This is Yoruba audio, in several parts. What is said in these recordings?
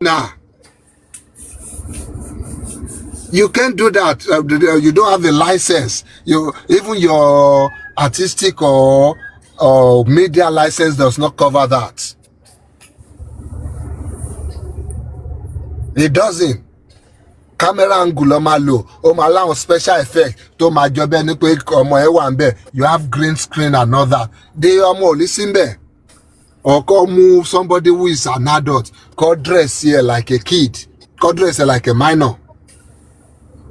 Nah. You can't do that. You don't have a license. Even your artistic or media license does not cover that. It doesn't. Camera angle máa lò, ó máa láwọn special effect tó máa jọ bẹ́ẹ̀ ni pé ọmọ ẹ wà ńbẹ̀. You have green screen and all that. They ọmọ ò lè sí ńbẹ̀. Or call move somebody who is an adult, call dress here like a kid, call dress here like a minor.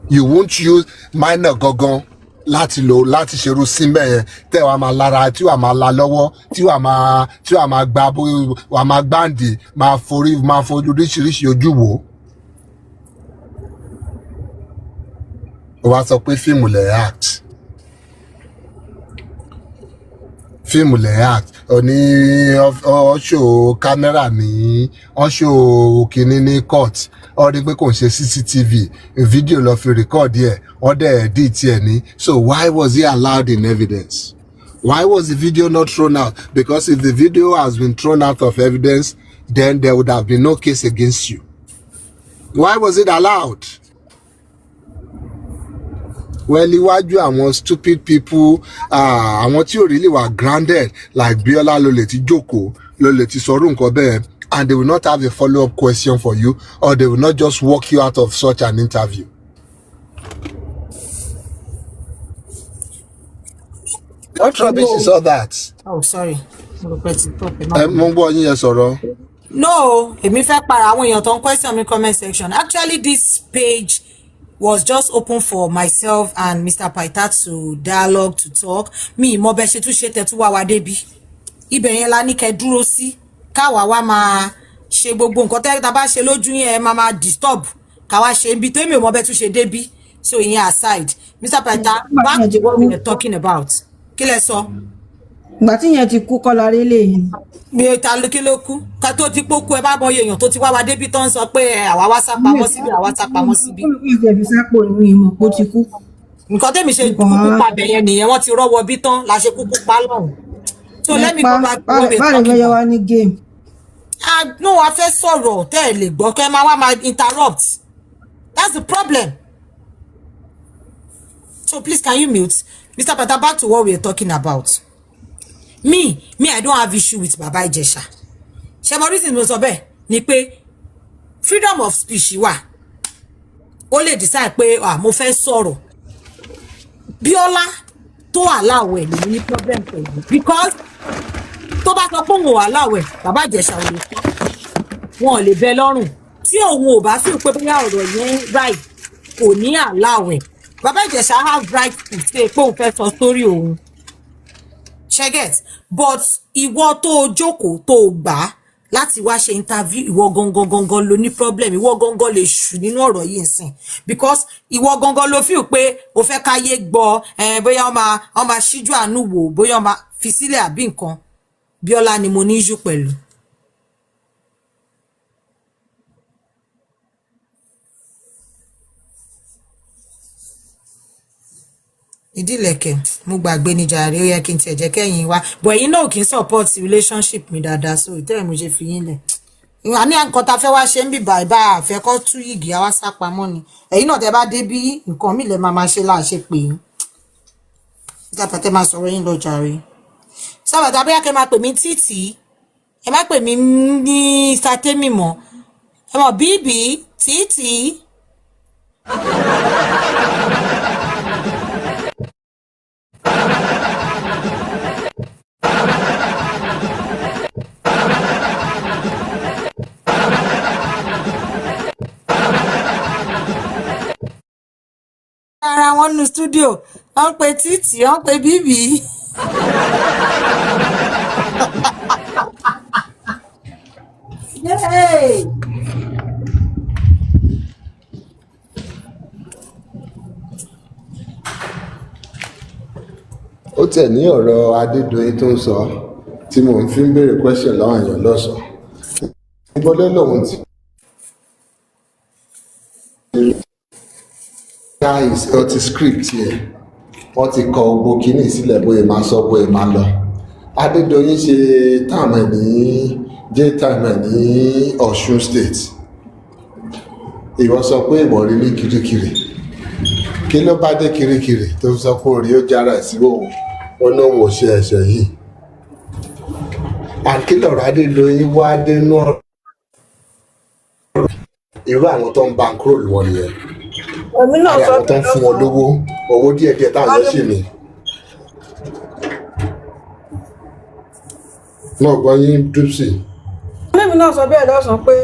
You won't use minor gangan láti ṣerú símbẹ̀ yẹn tẹ́ wàá máa lára tí wàá máa la lọ́wọ́ tí wàá máa gbá wàá máa gbáǹdì máa fojú oríṣiríṣi ojú wò. Ó wá sọ pé fíìmù lẹ̀ act. Fíìmù lẹ̀ act. Oni show camera ní show kíní ní court ó rí pé kò ń ṣe CCTV video lọ fi record ẹ̀ ó dẹ̀ edit ẹ̀ ní. So why was he allowed in evidence? Why was the video not thrown out? Because if the video has been thrown out of evidence, then there would have been no case against you. Why was it allowed? Well, iwájú àwọn stupid people, àwọn tí ò really were grounded like biola ló lè ti jókòó ló lè ti sọ̀rọ̀ nǹkan bẹ́ẹ̀, and they will not have a follow-up question for you, or they will not just walk you out of such an interview. What rubbish is all that? Oh, sorry. Mo gbọ́ yín yẹn sọ̀rọ̀. No, èmi fẹ́ para àwọn èèyàn tó ń question mi comment section. Actually, this page was just open for myself and Mr. Pythagoras to dialogue, to talk. Mi mo be ṣe tún ṣe tẹ́ tún wá wá débi. Ibẹ̀ yẹn la ní kẹ́ dúró sí. Ká wá máa ṣe gbogbo nǹkan tẹ́ tá bá ṣe lójú yẹn máa disturb. Ká wá ṣe ibi tó mi mo be tún ṣe débi. So ìyẹn aside. Mr. Pythagoras, back to what we were talking about. Kí lẹ sọ? Ìgbà tí yẹn ti kú kọ́lá rí lè. Mi ta ló kí ló kú ká tó ti pókú ẹ bá mọ èèyàn tó ti wá wá débi tó ń sọ pé àwa wá sá pamọ́ síbi àwa sá pamọ́ síbi. Ìjẹ̀bi sápò ní ìmọ̀ kó ti kú. Nǹkan tẹ́mi ṣe kúkú pa bẹ̀yẹn nìyẹn wọ́n ti rọ́wọ́ bí tán la ṣe kúkú pa lọ́hùn. So let me go back to what we were talking about. Báwo ni game? No, a fẹ́ sọ̀rọ̀ tẹ́ ẹ lè gbọ́ kẹ́ máa wá máa interrupt. That's the problem. So please can you mute? Mr. Pata, back to what we were talking about. Me, I don't have issue with Baba Ijesha. Ṣé reason mo sọ bẹ́ẹ̀ ni pé freedom of speech wà. Ó lè decide pé mo fẹ́ sọ̀rọ̀. Biola tó allow ẹ̀ ló ní problem pẹ̀lú. Because tó bá sọ pé òun ò allow ẹ̀, Baba Ijesha ò lè fẹ́. Wọn ò lè bẹ lọ́rùn. Tí òun ò bá feel pé bóyá ọ̀rọ̀ yẹn right, kò ní allow ẹ̀. Baba Ijesha have right to say pé òun fẹ́ sọ story òun. Cheget, but ìwọ tó jókòó tó gbà láti wá ṣe interview ìwọ gangan ló ní problem ìwọ gangan lè ṣù nínú ọ̀rọ̀ yìí nsìn because ìwọ gangan ló feel pé ó fẹ́ káyé gbọ́ bóyá ó máa ṣíjú àánú wò bóyá ó máa fi sílẹ̀ àbí nǹkan Biola ni mo ní issue pẹ̀lú. Ìdílẹ̀kẹ̀ mo gbàgbé ní jàre ó yẹ kí n tiẹ̀ jẹ́ kẹ́yìn wá but ẹ̀yin náà kì í support relationship mi dáadáa so ìtẹ́rẹ̀ mo ṣe fi yín lẹ̀. Ìwà ní nǹkan tá fẹ́ wá ṣe ń bì báyìí bá àfẹ́ kọ́ tú yìgì àwa sá pamọ́ ni ẹ̀yin náà tẹ́ bá dé bí nǹkan mi lẹ̀ máa ṣe láṣẹ pé yín. Ìjàpá tẹ́ máa sọ̀rọ̀ yín lọ jàre. Sábà tàbí akẹ́ máa pè mí títì ẹ má pè mí ní sátẹ́mì mọ́ ẹ mọ̀ bíbí títì. Ara wọn nu studio wọ́n pe títì wọ́n pe bíbí. Yay! Ó tẹ̀ ní ọ̀rọ̀ Adédoyin tó ń sọ tí mò ń fi ń béèrè question lọ́wọ́ èèyàn lọ́sọ̀ọ́. Ìbọ̀lẹ́ lòun ti. Guys, ó ti script yẹn wọ́n ti kọ gbogbo kínní sílẹ̀ bóyá máa sọ bóyá máa lọ. Adédoyin ṣe táàmù ẹ̀ ní jẹ́ táàmù ẹ̀ ní Ọ̀ṣun state ìwọ sọ pé ìwọ rí ní kirikiri kí ló bá dé kirikiri tó sọ pé orí ó jára ẹ̀ sí òun ó ní òun ò ṣe ẹ̀ṣẹ̀ yìí àkílọ̀rọ̀ adédọ̀yìn wá dénú ọ̀rọ̀ irú àwọn tó ń bankroll wọn nìyẹn èmi náà àti sọ àwọn tó ń fún wọn lówó owó díẹ̀díẹ̀ táwọn yẹn ṣì ní. náà gbọ́ yín dúpsì. èmi náà sọ bẹ́ẹ̀ lọ́sàn-án pé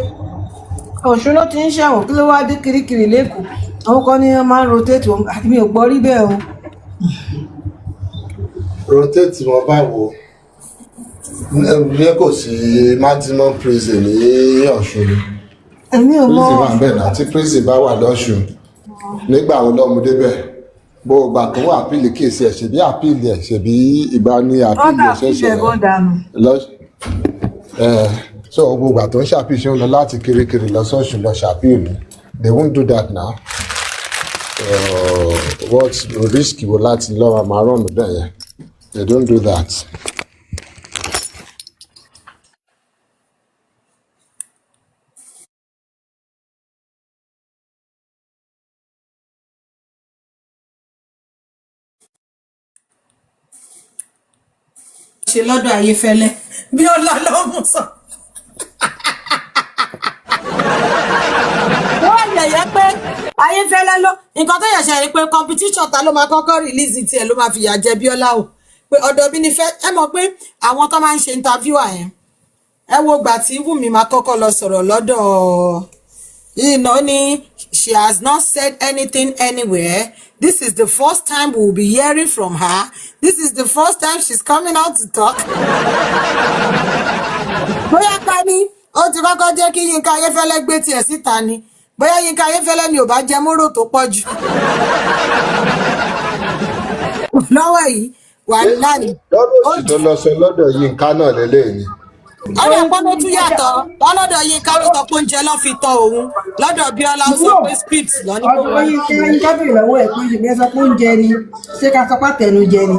Ọ̀ṣun ló ti ń ṣẹ̀wọ̀n kí ló wá dé kirikiri lẹ́kọ̀ọ́ àwọn kan ní wọ́n máa ń rotate wọn àti mi ò gbọ́ rí bẹ́ẹ̀ o. rotate wọn báwo ní kò sí maximum prison ní Ọ̀ṣun ni èmi ò mọ prison wà bẹ́ẹ̀ náà tí prison bá wà lọ́ṣun nígbà wo lọ́mọdé bẹ́ẹ̀ bó o gbà tó wà àpìlì kéèsì ẹ̀ ṣèbí àpìlì ẹ̀ ṣèbí ìgbà ní àpìlì ẹ̀ ṣẹ̀ṣẹ̀ so gbogbo àtọ̀ ń ṣàpìṣe ń lọ láti kirikiri lọ sọ́ọ̀ṣun lọ ṣàpìlì they won't do that now what risk wo láti lọ́wọ́ máa rọ̀nù bẹ́ẹ̀ yẹn they don't do that. ṣe lọ́dọ̀ Ayéfẹ́lẹ́ bíọ́lá lọ́mú sọ. wọ́n yẹ̀yẹ́ pé Ayéfẹ́lẹ́ ló nǹkan tó yẹ̀ṣẹ̀ rí pé competition ta ló máa kọ́kọ́ release tiẹ̀ ló máa fìyà jẹ bíọ́lá o pé ọ̀dọ̀ bí ni fẹ́ ẹ mọ̀ pé àwọn tó máa ń ṣe interview yẹn ẹ wo gbà tí Wùmí máa kọ́kọ́ lọ sọ̀rọ̀ lọ́dọ̀ ní she has not said anything anywhere. This is the first time we will be hearing from her. This is the first time she's coming out to talk. Bóyá ká ní ó ti kọ́kọ́ jẹ́ kí Yínká Ayéfẹ́lẹ́ gbé tiẹ̀ síta ni. Bóyá Yínká Ayéfẹ́lẹ́ ni ò bá jẹ mórò tó pọ̀ jù. Lọ́wọ́ yìí wà láàyè. lọ́dọ̀ òsì tó lọ sọ lọ́dọ̀ Yínká náà lélẹ́yìn ni. Ọ̀rẹ́ ẹ̀pọ́n ló tún yàtọ̀ wọ́n lọ́dọ̀ Yínká ló sọ pé oúnjẹ lọ́ fi tọ́ òun lọ́dọ̀ Bíọ́lá ó sọ pé script lọ ní kó wá. Yínká bèrè lọ́wọ́ ẹ̀ pé ṣùgbọ́n ẹ sọ pé oúnjẹ ni ṣé ká sọ pé àtẹnujẹ ni.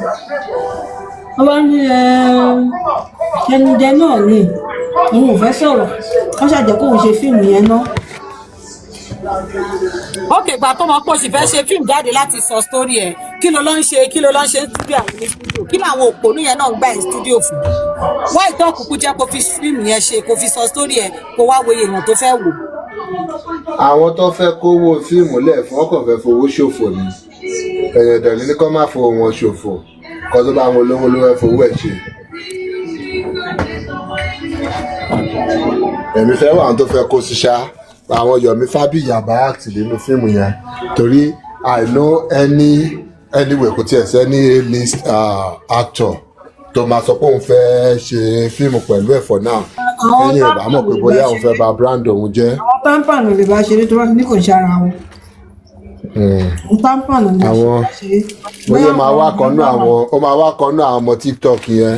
wọ́n bá ní ẹnujẹ náà ni òun ò fẹ́ sọ̀rọ̀ wọ́n ṣàjẹ́ kóun ṣe fíìmù yẹn náà. Ókè gbà tó mọ pé òsì fẹ́ ṣe fíìmù jáde láti sọ sítórì ẹ̀ kí ló lọ ń ṣe stúdíò àwọn ní stúdíò kí làwọn òpònú yẹn náà ń gbà ẹ̀ stúdíò fún wọ́n ìtọ́ kúkú jẹ́ kó fi fíìmù yẹn ṣe kó fi sọ sítórì ẹ̀ kó wá wo èèyàn tó fẹ́ wò. àwọn tó fẹ́ kówó fíìmù lẹ̀ fún ọkàn fẹ́ fowó ṣòfò ni ẹ̀yẹ̀ dẹ̀ni ní kọ́ máa fowó wọn ṣòfò kọ́ tó bá wọn olówó ló fẹ́ fowó ẹ̀ ṣe. èmi fẹ́ wà tó fẹ́ kó síṣá àwọn Yomi Fabiyi bá act nínú fíìmù yẹn torí I know anyway kò tiẹ̀ sẹ́ni list actor tó máa sọ pé òun fẹ́ ṣe fíìmù pẹ̀lú ẹ̀ for now lẹ́yìn ìbá mọ̀ pé bóyá òun fẹ́ bà brand òun jẹ́. àwọn támpàn lè bá ṣeré tó bá ní kò ṣe ara wọn. àwọn támpàn lè bá ṣeré. bóyá ó máa wá kọ́nú àwọn ọmọ TikTok yẹn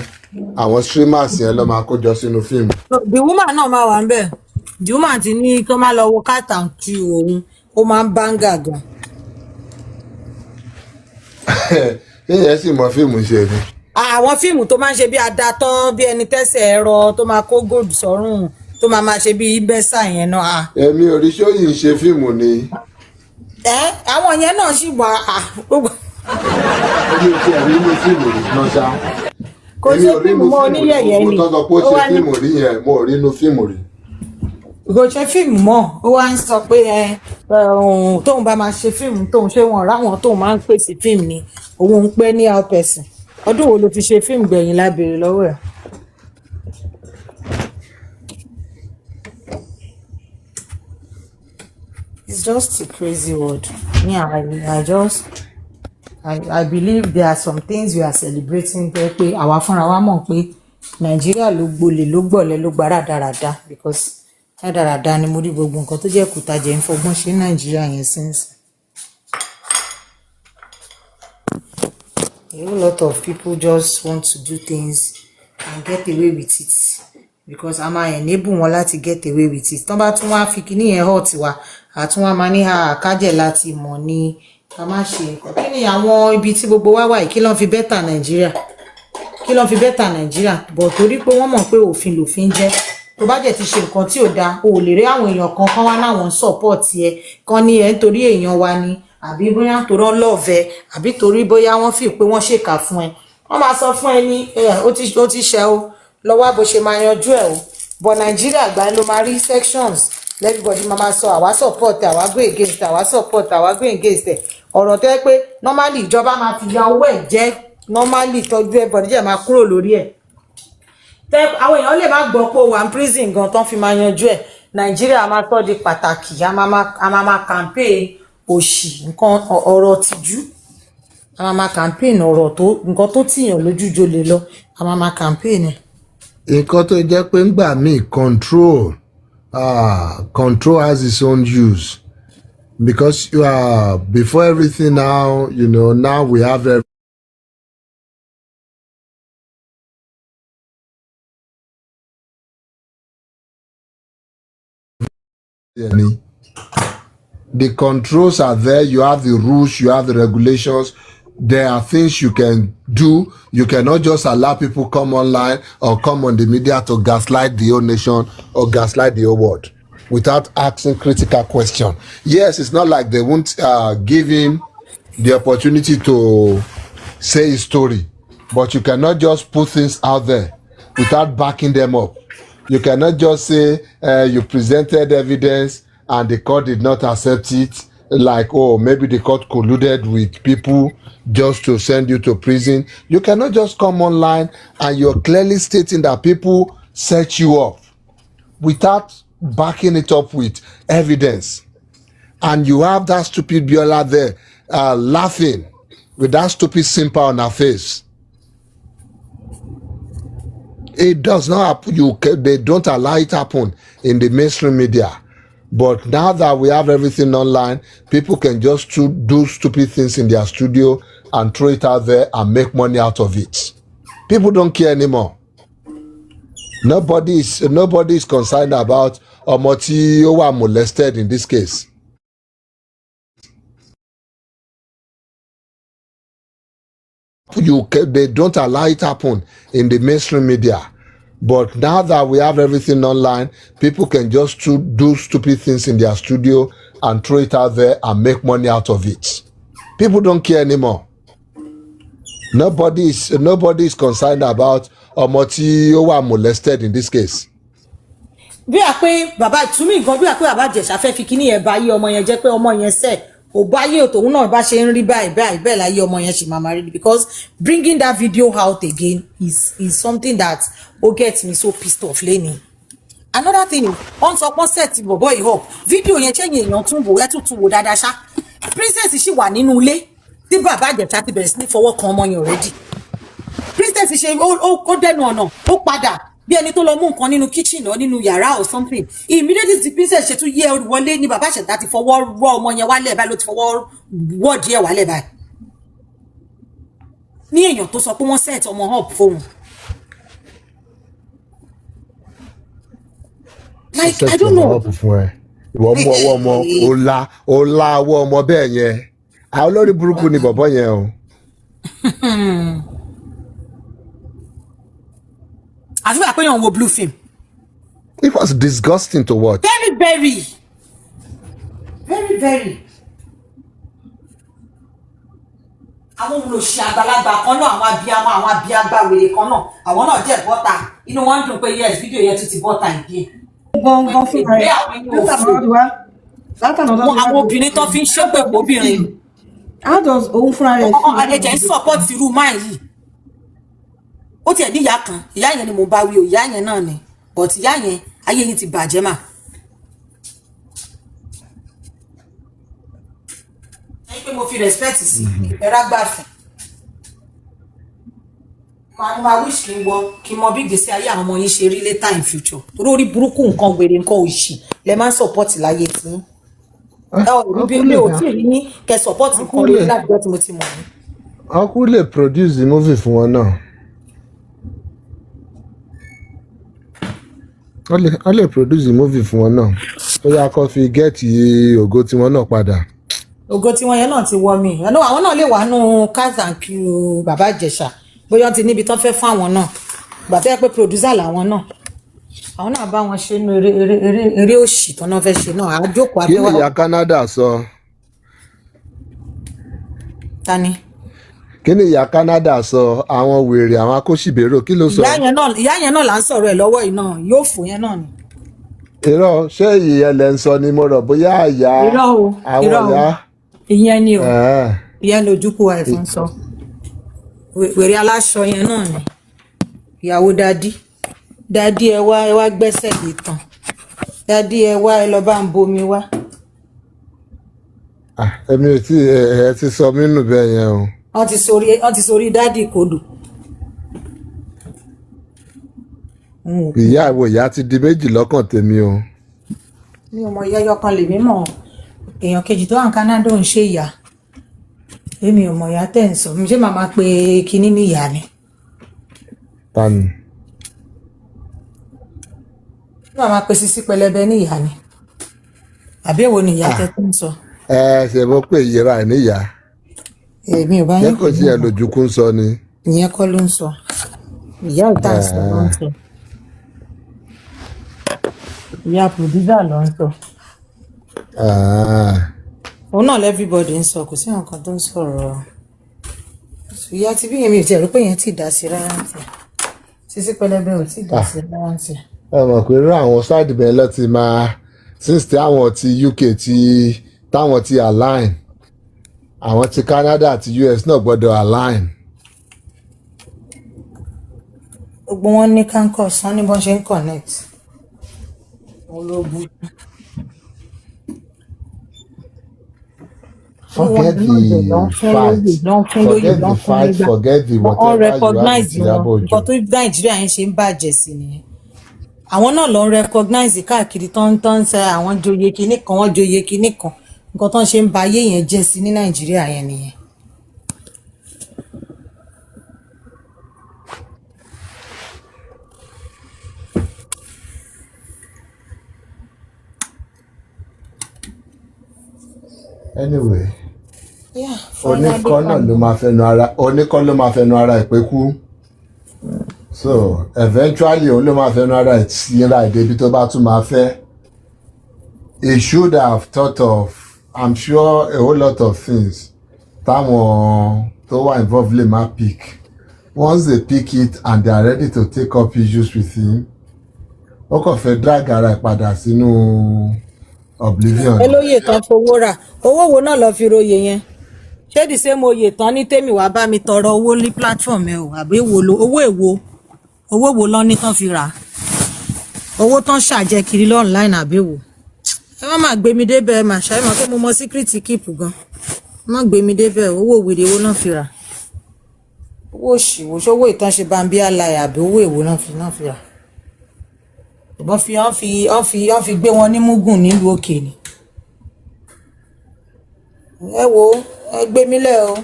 àwọn streamers yẹn ló máa kó jọ sínú fíìmù. The woman náà máa wà ń bẹ̀ the woman ti ní kí wọ́n máa lọ wo cat and chew òun ó máa ń báńgà gan. yíyẹn sì mọ fíìmù ṣe ni. àwọn fíìmù tó máa ń ṣe bí adatán bí ẹni tẹ́sẹ̀ ẹ̀rọ tó máa kó gold sọ́rùn tó máa ṣe bí ibẹ́sà yẹn náà. èmi ò rí sóyìn ń ṣe fíìmù ni. àwọn yẹn náà sì wà gbogbo. èmi ò tiẹ̀ rí inú fíìmù rí náà ṣá. kò ṣe fíìmù mọ́ oníyẹ̀yẹ́ ni. mo tọ́ sọ pé ó ṣe fíìmù rí yẹn mo ò rí inú fíìmù rí. kò ṣe fíìmù mọ́ ó wá ń sọ pé tóun bá máa ṣe fíìmù tóun ṣé wọn ráwọn tóun máa ń pèsè fíìmù ni òun ń pẹ́ ní outperson ọdún wo ló fi ṣe fíìmù gbẹ̀yìn lábẹ́rẹ́ lọ́wọ́ ẹ̀. It's just a crazy world. I believe there are some things we are celebrating pé àwa fúnra wa mọ̀ pé Nàìjíríà ló gbolè ló gbọ̀lẹ̀ ló gbà rádaràda because rádaràda ni mo rí gbogbo nǹkan tó jẹ́ kùtà jẹ́ ń fọgbọ́n ṣe Nàìjíríà yẹn sínsìn. A whole lot of people just want to do things and get away with it because a máa enable wọn láti get away with it. Tán bá tún wá fi kíní yẹn hot wa àtún wá máa ní àkájẹ̀ láti mọ̀ ní ká má ṣe nǹkan. Kí ni àwọn ibi tí gbogbo wá wà yìí kí ló ń fi bẹ́tà Nàìjíríà? Kí ló ń fi bẹ́tà Nàìjíríà? Bọ̀ torí pé wọ́n mọ̀ pé òfin lòfin jẹ́ tó bá jẹ́ ti ṣe nǹkan tí ò dáa o ò lè rí àwọn èèyàn kan wá náwọn support ẹ kan ní ẹ nítorí èèyàn wa ni àbí bóyá torí wọn lọ́ọ̀fẹ́ àbí torí bóyá wọ́n fi pé wọ́n ṣèkà fún ẹ wọ́n máa sọ fún ẹ ní ó ti ṣe o lọ wá bó ṣe máa yanjú ẹ o but Nàìjíríà gbà ló máa rí sections everybody máa sọ àwa support àwa go against àwa support àwa go against ẹ ọ̀rọ̀ tó yẹ pé normally ìjọba máa fi ya owó ẹ̀ jẹ́ normally tọ́jú ẹ bọ̀dí jẹ́ máa kúrò lórí ẹ̀ àwọn èèyàn lè má gbọ́ pé ó wà ní prison gan tán fi máa yanjú ẹ̀ Nàìjíríà máa tọ́ di pàtàkì a máa campaign òṣì nǹkan ọ̀rọ̀ tìjú a máa campaign ọ̀rọ̀ tó nǹkan tó tìyàn lójújo lè lọ a máa campaign ẹ̀. nǹkan tó jẹ́ pé ńgbà míì control has its own use because before everything now now we have the controls are there, you have the rules, you have the regulations. There are things you can do. You cannot just allow people come online or come on the media to gaslight the whole nation or gaslight the whole world without asking critical questions. Yes, it's not like they won't give him the opportunity to say his story, but you cannot just put things out there without backing them up. You cannot just say you presented evidence and the court did not accept it, like, oh, maybe the court colluded with people just to send you to prison. You cannot just come online and you're clearly stating that people set you up without backing it up with evidence. And you have that stupid biola there laughing with that stupid simper on her face. It does not happen. They don't allow it happen in the mainstream media. But now that we have everything online, people can just do stupid things in their studio and throw it out there and make money out of it. People don't care anymore. Nobody is concerned about ọmọ tí ó wà molested in this case. They don't allow it happen in the mainstream media. But now that we have everything online, people can just do stupid things in their studio and throw it out there and make money out of it. People don't care anymore. Nobody is concerned about ọmọ tí ó wà molested in this case. Bí a pé bàbá túmí gan bí a pé bàbá Ìjẹ̀ṣà fẹ́ fi kíní yẹn bá yé ọmọ yẹn jẹ́ pé ọmọ yẹn ṣe ò bá yé òtòun náà bá ṣe ń rí báyìí bẹ́ẹ̀ láyé ọmọ yẹn ṣì máa rí because bringing that video out again is something that get me so pissed off lẹ́ni. Another thing on sọ pọ́n set bọ̀bọ̀ yìí up video yẹn ṣẹ́yìn èèyàn tún wò ẹ́ tún wò dáadáa ṣá princess ṣì wà nínú ilé tí bàbá Ìjẹ̀ṣà ti bẹ̀rẹ̀ sí ní fọwọ́ kan ọmọ yẹn already. Princess ṣe ó dẹnu ọ̀nà ó padà bí ẹni tó lọ mú nǹkan nínú kitchen or nínú yàrá or something immediately the princess ṣe tún yẹ wọlé ní bàbá Ìjẹ̀ṣà ti fọwọ́ rọ ọmọ yẹn wálẹ̀ báyìí ló ti fọwọ́ wọ́ọ̀dì ẹ̀ wálẹ̀ báyìí ní èèyàn tó sọ pé wọ́n set ọmọ up fóun. Like I don't know. Ìwọ mú ọwọ́ ọmọ ọlá ọwọ́ ọmọ bẹ́ẹ̀ yẹn àwọn olórí burúkú ni bọ̀bọ́ yẹn o. I feel like when you wo blue film. It was disgusting to watch. Very. Àwọn olóṣì àgbàlagbà kan náà àwọn abiyagba wèrè kan náà àwọn náà jẹ́ bọ́tà inú wọn dùn pé yes video yẹn tún ti bọ́tà again. Gangan fúnra rẹ̀ àwọn obìnrin tó fi ń ṣépè obìnrin. How does òun fúnra rẹ̀ fún ẹ̀jẹ̀ ń support irú máa yìí. Ó tiẹ̀ ní ìyá kan ìyá yẹn ni mo bá wí o ìyá yẹn náà ni but ìyá yẹn ayé yín ti bàjẹ́ mà. Ẹ pé mo fi respect sí ìbẹ̀rẹ̀ gbàfẹ́. Máa wish kí n mọ bí ìgbésí ayé àwọn ọmọ yín ṣe rí later in future. Torí orí burúkú nǹkan wèrè nǹkan òṣì lẹ máa ń support láyé tí. Ẹ ò rí bí mi ò tí ì ní kẹ́ support nǹkan lórí láti tí mo ti mọ̀ ní. Ọkùnrin lè produce the movie fún wọn náà. Wọ́n lè produce the movie fún wọn náà. Ó yá kó fi gẹ́ẹ̀tì ògo tiwọn náà padà. Ògo tiwọn yẹn náà ti wọ mi. Àwọn náà lè wà nù cast and crew bàbá Ìjẹ̀ṣà. Bóyá ti níbi tán fẹ́ fún àwọn náà. Ìgbà tó yẹ pé producer làwọn náà. àwọn náà bá wọn ṣe inú eré òṣì tán náà fẹ́ ṣe náà àjókòó kí ni afẹ́wà. ìyá Canada sọ. ta ni. kí ni ìyá Canada sọ àwọn wèrè àwọn akóṣìbérò kí ló sọ. ìyá yẹn náà là ń sọ̀rọ̀ ẹ̀ lọ́wọ́ yìí náà yóò fò yẹn náà ni. irọ́ ṣé ìyẹn lẹ ń sọ ni mo rọ̀ bóyá ìyá àwọn ìyá. ìyẹn ni o ìyẹn lójúkú àìfún sọ wèrè aláṣọ yẹn náà ni ìyàwó dádì ẹ wá gbẹ́sẹ̀ lè tàn dádì ẹ wá ẹ lọ bá ń bomi wá. èmi ò tí ẹ ti sọ mí nù bẹ́ẹ̀ yẹn o. wọ́n ti sórí dádì kodò. ìyá ti di méjì lọ́kàn tèmi o. mi ò mọ ìyá yọkan lèmi mọ̀ èèyàn kejì tó wà ní Canada ń ṣe ìyá èmi ò mọ ìyá tẹ̀ ń sọ mi ṣé màá máa pe kinní ní ìyá ni. tani. ṣé màá máa pe Sisi Pẹlẹbẹ ní ìyá ni àbí èwo ni ìyá tẹ̀ tó ń sọ. ṣe mo pè yíra ẹ níyà. èmi ò bá yẹn kò sí ẹ lójúkú ń sọ ni. ìyẹn kọ́ ló ń sọ ìyá ìta ń sọ ló ń sọ ìyá producer ló ń sọ. òun náà everybody ń sọ kò sí àwọn kan tó ń sọ̀rọ̀ ìyá tí bí yẹn mi ò tiẹ̀ rò pé yẹn ti dá sí rárá ń tẹ̀ Sisi Pẹlẹbẹ ò tí dá sí rárá ń tẹ̀. ẹ mọ̀ pé irú àwọn sáàdì bẹ́ẹ̀ lọ ti máa since tí àwọn ti UK táwọn ti align àwọn ti Canada àti US náà gbọ́dọ̀ align. gbogbo wọn ní kankos wọn ní bọ́n ṣe ń connect ológun. Forget the fight, forget the whatever you have to say about you. nǹkan tó Nàìjíríà yẹn ṣe ń bàjẹ́ sí nìyẹn àwọn náà lọ ń recognize káàkiri tó ń sẹ àwọn joyè kinní kan wọ́n joyè kinní kan nǹkan tó ń ṣe ń ba ayé yẹn jẹ́ sí ní Nàìjíríà yẹn nìyẹn. Anyway, oníkọ́ ló máa fẹnu ara ẹ̀ pé kú so eventually òun ló máa fẹnu ara ẹ̀ yíra ìdébi tó bá tún máa fẹ́. He should have thought of, I'm sure, a whole lot of things táwọn tó wà involved lè má pick. Once they pick it and they are ready to take up issues with him ó kàn fẹ́ drag ara ẹ̀ padà sínú oblivion. ẹ lóye tán fowó rà owó wo náà lọ fi royè yẹn ṣé di ṣé mo yè tán ní tèmi wàá bá mi tọrọ owó ní platform ẹ o àbí owó wo lọ ní tán fi rà owó tán ṣàjẹ kiri online àbí wo ẹ má gbé mi débẹ̀ ẹ má ṣàì mọ̀ pé mo mọ secret keep gan má gbé mi débẹ̀ owó wèrè owó náà fi rà owó òṣìwò ṣówó ìtàn ṣe bá ń bí àlàyé àbí owó èwo náà fi rà wọ́n fi gbé wọn ní mugun nílùú òkè ni. ẹ wo ẹ gbé mi lẹ̀ o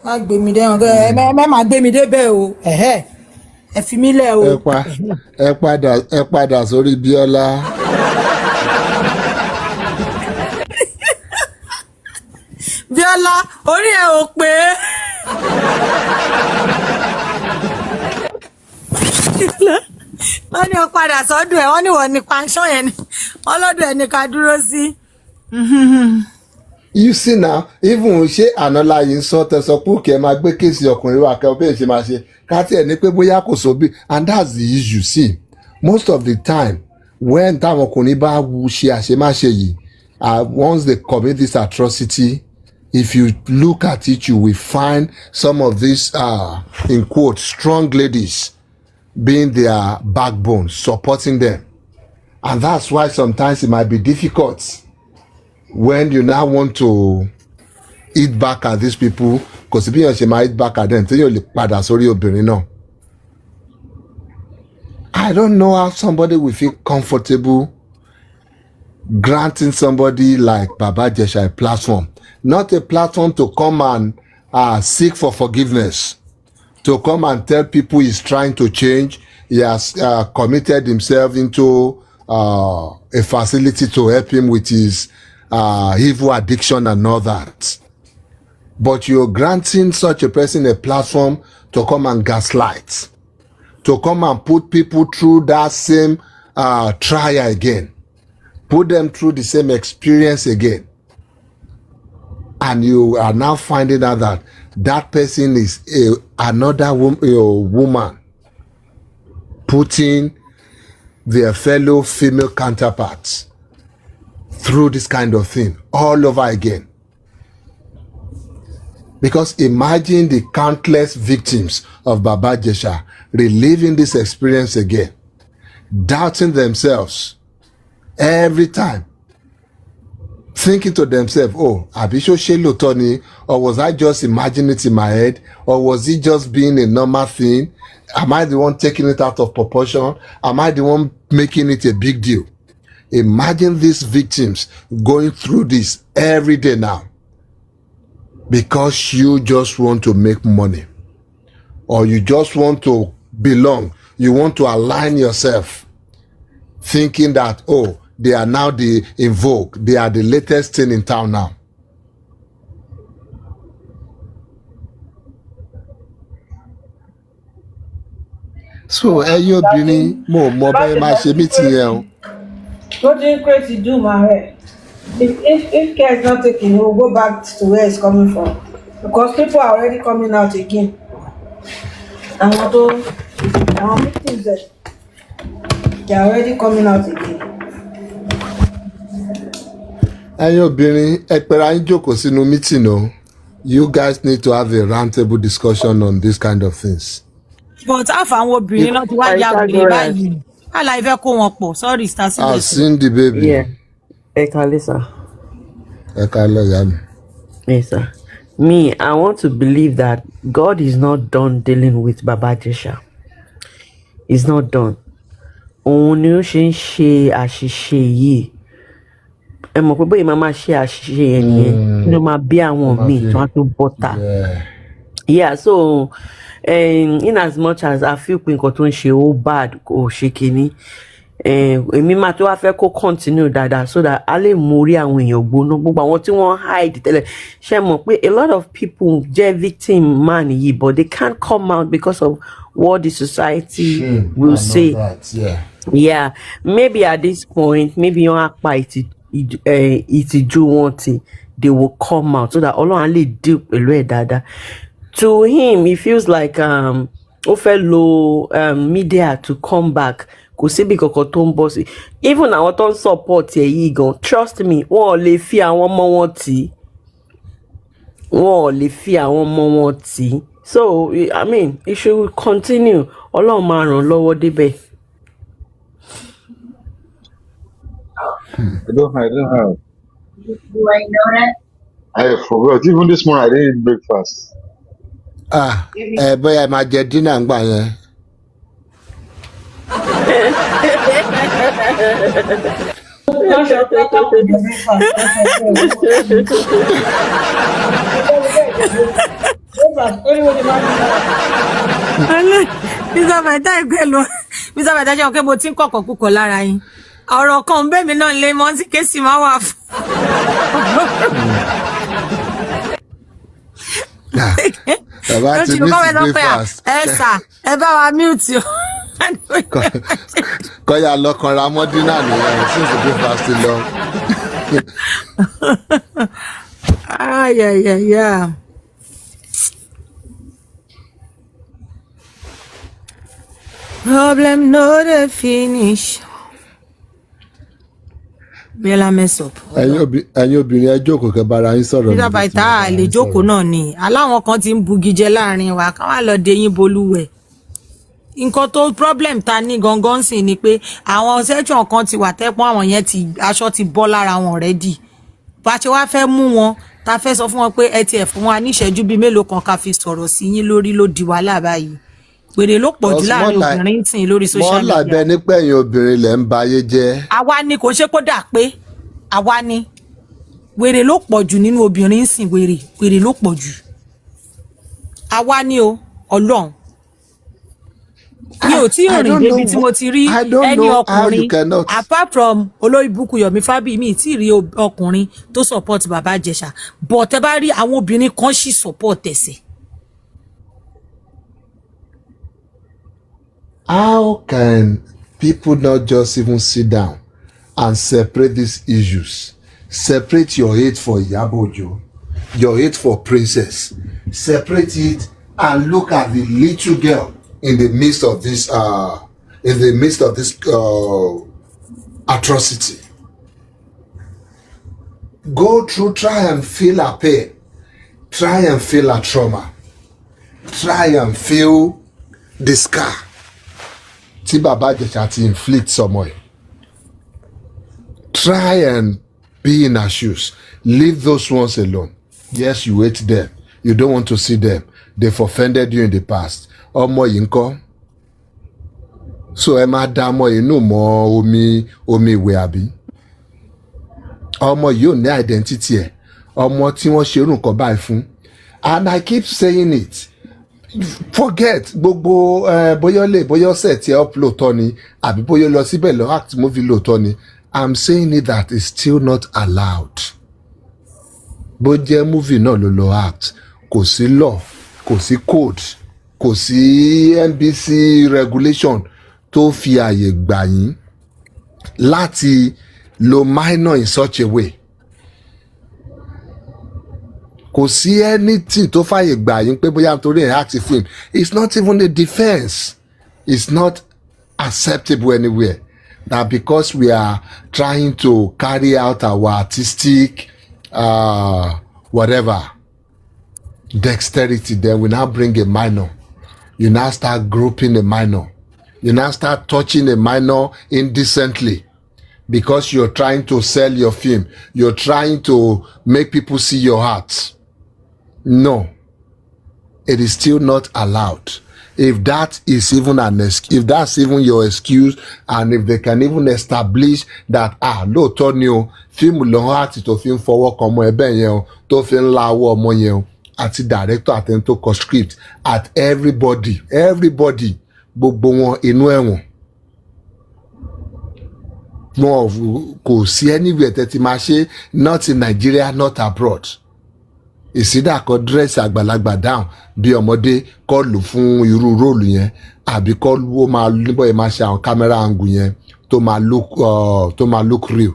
má gbé mi dẹ́wọ̀n ẹ má gbé mi débẹ̀ o ẹ fi mí lẹ̀ o. ẹ padà sórí biola. biola orí ẹ ò pé. wọ́n ní o padà sọ́dọ̀ ẹ̀ wọ́n ní wọ́n ní panṣọ́ yẹn ni wọ́n lọ́dọ̀ ẹ̀ ní ká dúró sí. You see now, even ṣé àná láyé ń sọ tẹsán pé òkè ẹ máa gbé kéèsì ọkùnrin wa kẹ́ ọ bẹ́ẹ̀ ṣe máa ṣe ká tiẹ̀ ní pé bóyá kò sóbì and that's the issue. See, most of the time when táwọn ọkùnrin bá ṣe àṣemáṣe yìí once they commit this atrocity, if you look at it you will find some of these in quote strong ladies being their backbone, supporting them. And that's why sometimes it might be difficult when you now want to eat back at these people, because if you might eat back at them, then you'll padà sórí obìnrin náà. I don't know how somebody will feel comfortable granting somebody like Baba Ijesha a platform. Not a platform to come and seek for forgiveness, to come and tell people he's trying to change. He has committed himself into a facility to help him with his evil addiction and all that. But you're granting such a person a platform to come and gaslight, to come and put people through that same trial again, put them through the same experience again, and you are now finding out that that person is another woman putting their fellow female counterparts through this kind of thing all over again. Because imagine the countless victims of Baba Ijesha reliving this experience again, doubting themselves every time, thinking to themselves, oh, Abisho Shelo Tony, or was I just imagining it in my head, or was it just being a normal thing? Am I the one taking it out of proportion? Am I the one making it a big deal? Imagine these victims going through this every day now because you just want to make money, or you just want to belong. You want to align yourself, thinking that, oh, they are now in vogue. They are the latest thing in town now. So, ẹ̀yin obìnrin, mo mọ bẹ́ẹ̀ máa ṣe meeting yẹn o. What do you crazy do, my if care is not taken, he will go back to where it's coming from. Because people are already coming out again. And our victims, they are already coming out again. Ẹ̀yin obìnrin, ẹ pera yín jókòó sínú meeting o. You guys need to have a roundtable discussion on this kind of things. But àwọn obìnrin náà ti wá jáde báyìí. Àlàyé fẹ́ kó wọn pọ̀. Sorry, Star Silver. I've seen the baby. Yeah. Ekalisa. Yes, sir. Me, I want to believe that God is not done dealing with Baba Ijesha. He's not done. Òun ni ó ṣe ń ṣe àṣìṣe yìí. Ẹ mọ̀ pé bóyá máa ṣe àṣìṣe yẹn nìyẹn. Ló máa bí àwọn míì tó wá tó bọ́tà. Yeah, so in as much as I feel pé nǹkan tó ń ṣe ó bad kò ṣe kinní, èmi máa tó wá fẹ́ kó continue dáadáa so that a lè mú orí àwọn èèyàn gbóná, gbogbo àwọn tí wọ́n hide tẹ́lẹ̀. Ṣé mọ̀ pé a lot of people jẹ́ victim man yìí, but they can't come out because of what the society will say. Yeah, maybe at this point, maybe wọ́n á pa ìtìjú wọn tì, they will come out so that Ọlọ́run lè deal pẹ̀lú ẹ̀ dáadáa. To him, he feels like ó fẹ́ lo media to come back. Kò síbi kankan tó ń bọ́ sí. Even àwọn tó ń support ẹ̀ yìí gan, trust me, wọ́n ò lè fi àwọn ọmọ wọn tì. Wọ́n ò lè fi àwọn ọmọ wọn tì. So, I mean, it should continue. Ọlọ́run máa ràn lọ́wọ́ débẹ̀. I don't have. Do I know that? I forgot. Even this morning, I didn't eat breakfast. Bóyá ẹ máa jẹ dinner ńgbà yẹn. Mr. Bàtà ìgbẹ́ lọ. Mr. Bàtà ṣe ọ̀kẹ́ mo ti ń kọ̀kọ̀ púpọ̀ lára yín. Ọ̀rọ̀ kan bẹ́ẹ̀ mi náà lè mọ́ sí kéésì máa wà fún. Bàbá ti miss breakfast. Ẹ sà, ẹ bá wa mute o. Kọ́yà lọ́kàn ra mọ́ dínà nìyẹn since breakfast lọ. Yeah. Problem no dey finish. Biola mess up. Ẹ̀yin obìnrin ẹ jókòó kẹ́ bára yín sọ̀rọ̀. Peter Baita lè jókòó náà ni. Aláwọn kan ti ń bugi jẹ láàrin wa. Ká wá lọ deyín bolúwẹ̀. Nǹkan tó problem ta ní gangan sì ni pé àwọn section kan ti wà tẹ́pọ́n àwọn yẹn ti aṣọ ti bọ́ lára wọn already. Bá ṣe wá fẹ́ mú wọn, ta fẹ́ sọ fún wọn pé ẹ tiẹ̀ fún wa ní ìṣẹ́jú bíi mélòó kan ká fi sọ̀rọ̀ sí yín lórí ló di wàhálà báyìí. Pèrè ló pọ̀ jù láàrin obìnrin tì lórí social media. Mọ́ làbẹ́ nípa ẹ̀yin obìnrin lẹ̀ ń ba ayé jẹ́. Àwa ni kò ṣe kó dà pé àwa ni wèrè ló pọ̀ jù nínú obìnrin sìn wèrè ló pọ̀ jù. Àwa ni o Ọlọ́run. Mi ò tí ì rìn débi tí mo ti rí ẹni ọkùnrin apart from olóyìnbùkún Yomi Fabi mi tí ì rí ọkùnrin tó support Baba Ijesha but ẹ bá rí àwọn obìnrin kan ṣì support ẹsẹ̀. How can people not just even sit down and separate these issues. Separate your hate for Iyabo Ojo, your hate for Princess. Separate it and look at the little girl in the midst of this atrocity. Go through, try and feel her pain. Try and feel her trauma. Try and feel the scar. Tí Baba Ijesha ti inflict somewhere. Try and be in her shoes. Leave those ones alone. Yes, you hate them. You don't want to see them. They've offended you in the past. Ọmọ yìí ńkọ́. So ẹ máa dá ọmọ yìí nù mọ́ omi ìwẹ̀ àbí? Ọmọ yìí ò ní identity ẹ̀. Ọmọ tí wọ́n ṣe irú nǹkan báyìí fún. And I keep saying it. Forget gbogbo bóyá ọ̀sẹ̀ tí ẹ upload tọ́ ni àbí bóyá lọ síbẹ̀ lọ act movie lóòótọ́ ni. I'm saying it that it's still not allowed. Bó jẹ́ movie náà ló lọ act, kò sí law, kò sí code, kò sí NBC regulation tó fi àyè gbà yín láti lo minor in such a way. Kò sí anything tó fàyè gbà yín pé bóyá nítorí ẹ̀ act film. It's not even a defense. It's not acceptable anywhere. That because we are trying to carry out our artistic whatever dexterity, then we now bring a minor. You now start grouping a minor. You now start touching a minor indecently because you're trying to sell your film. You're trying to make people see your heart. No, it is still not allowed. If that is even if that's even your excuse, and if they can even establish that lóòótọ́ ni o fíìmù lọ́wọ́ àti tó fi ń fọwọ́ kan ọmọ ẹbẹ̀ yẹn o tó fi ń la ọwọ́ ọmọ yẹn o àti director àti ẹni tó kọ script at everybody gbogbo wọn inú ẹ̀wọ̀n. Wọn kò sí anywhere tẹ́tí máa ṣe, not in Nigeria, not abroad. Ìsídà kọ dírẹ́sì àgbàlagbà down bí ọmọdé kọ́ lù fún irú róòlù yẹn àbí kọ́ lù ó máa níbọ̀ yẹn máa ṣe àwọn kámẹ́rà angle yẹn tó máa look real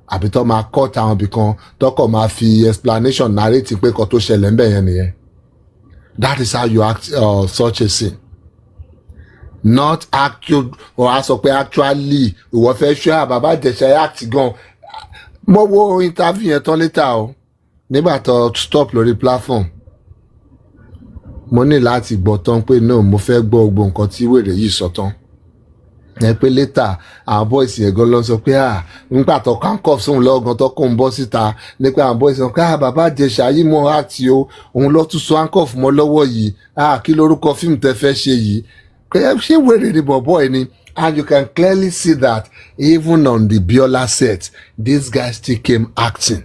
àbí tó máa cut àwọn ibìkan tọkọ̀ máa fi explanation narrate pé kọ́ tó ṣẹlẹ̀ ń bẹ̀ yẹn nìyẹn. That is how you act such a scene. Not actual or a sọ pé actually ìwọ fẹ́ ṣọ́ Baba Ijesha act gan. Mo wo interview yẹn tán later o. Nígbà tó stop lórí platform mo ní láti gbọ́ tán pé no mo fẹ́ gbọ́ gbogbo nǹkan tí wèrè yìí sọ tán. Ẹ pé later àwọn boys yẹn gan lọ sọ pé nígbà tó handcuff sóhun lọ́gàn tó kó ń bọ́ síta nípa àwọn boys sọ pé Baba Ijesha yìí mọ àti o òun lọ tún so handcuff mọ́ lọ́wọ́ yìí kí lórúkọ fíìmù tẹ fẹ́ ṣe yìí ṣé wèrè ni bọ̀bọ̀ ẹ ni. And you can clearly see that even on the biola set this guy still came acting.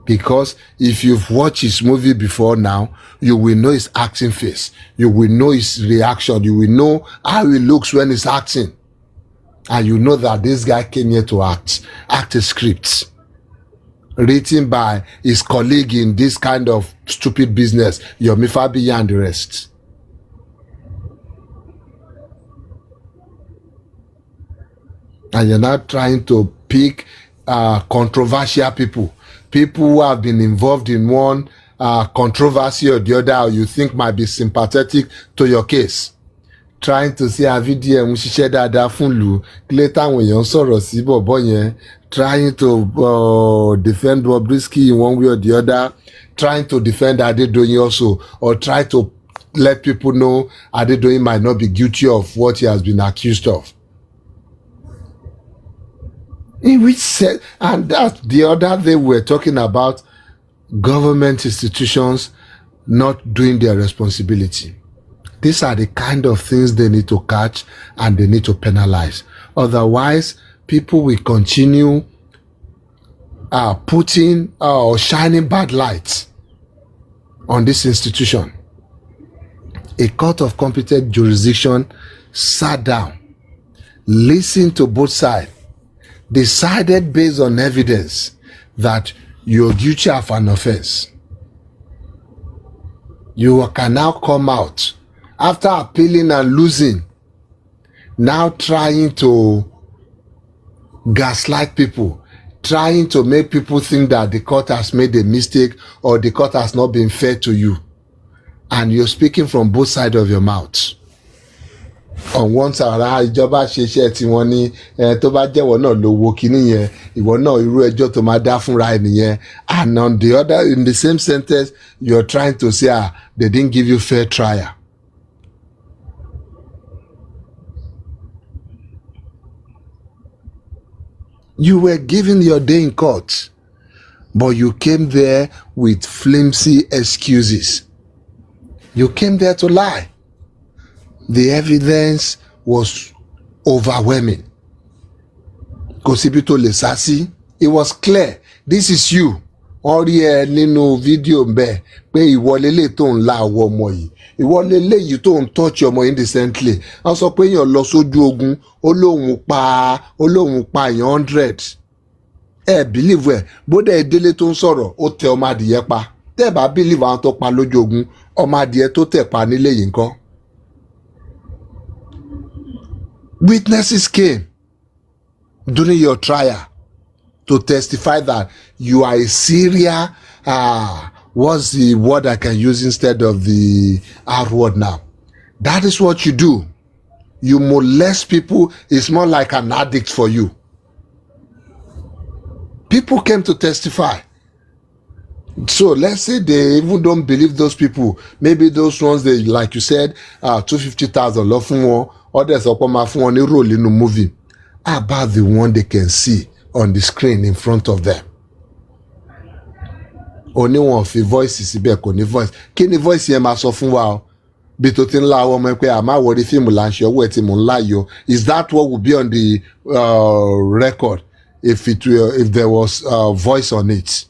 Because if you've watched his movie before now, you will know his acting face. You will know his reaction. You will know how he looks when he's acting. And you know that this guy came here to act a script written by his colleague in this kind of stupid business, Yomi Fabiyi and the rest. And you're not trying to pick controversial people who have been involved in one controversy or the other, or you think might be sympathetic to your case. Trying to see a video ń ṣiṣẹ́ dáadáa fún ìlú kílé táwọn èèyàn sọ̀rọ̀ sí bọ̀bọ̀ yẹn, trying to defend Bobrisky in one way or the other, trying to defend Adedoyin also, or try to let people know Adedoyin might not be guilty of what he has been accused of. In which said, and that the other day we were talking about government institutions not doing their responsibility. These are the kind of things they need to catch and they need to penalize. Otherwise, people will continue putting or shining bad lights on this institution. A court of competent jurisdiction sat down, listened to both sides, decided based on evidence that you're guilty of an offense. You can now come out after appealing and losing. now trying to gaslight people, trying to make people think that the court has made a mistake or the court has not been fair to you. And you're speaking from both sides of your mouth. On one side, ìjọba ṣe iṣẹ́ tí wọ́n ní tó bá jẹ́wọ́ náà ló wo kíní yẹn, ìwọ náà irú ẹjọ́ tó máa dá fúnra ẹ̀ nìyẹn. And on the other, in the same sentence, you're trying to say, they didn't give you fair trial. You were given your day in court, but you came there with flimsy excuses. You came there to lie. The evidence was overwhelming. Kò síbi tó lè sá sí. It was clear. This is you. Wọ́n rí ẹ nínú fídíò mbẹ́ pé ìwọ lélẹ̀ tó ń la àwọ̀ ọmọ yìí. Ìwọ lélẹ̀ yìí tó ń touch ọmọ indecently. Wọ́n sọ pé èèyàn lọ sójú ogun, ó lóun pa èèyàn 100. Believe ẹ, bóde ìdílé tó ń sọ̀rọ̀, ó tẹ ọmọ adìyẹ pa. Tẹ́ bá believe àwọn tó pa lójú ogun, ọmọ adìyẹ tó tẹ̀ pa nílé yìí ńkọ́. Witnesses came during your trial to testify that you are a serial, what's the word I can use instead of the R word now? That is what you do. You molest people. It's more like an addict for you. People came to testify. So let's say they even don't believe those people. Maybe those ones, they, like you said, 250,000 love fún wọn. Others upon my phone on a role in a movie. How about the one they can see on the screen in front of them? Only one of the voices ibẹ̀ kò ní voice. Kí ni voice yẹn máa sọ fún wa o? Bí tó ti ń la ọmọ pé àmọ́ àwọ̀rí fíìmù là ń ṣe ọwọ́ ẹ̀ tí mò ń láyò. Is that what would be on the record if there was voice on it?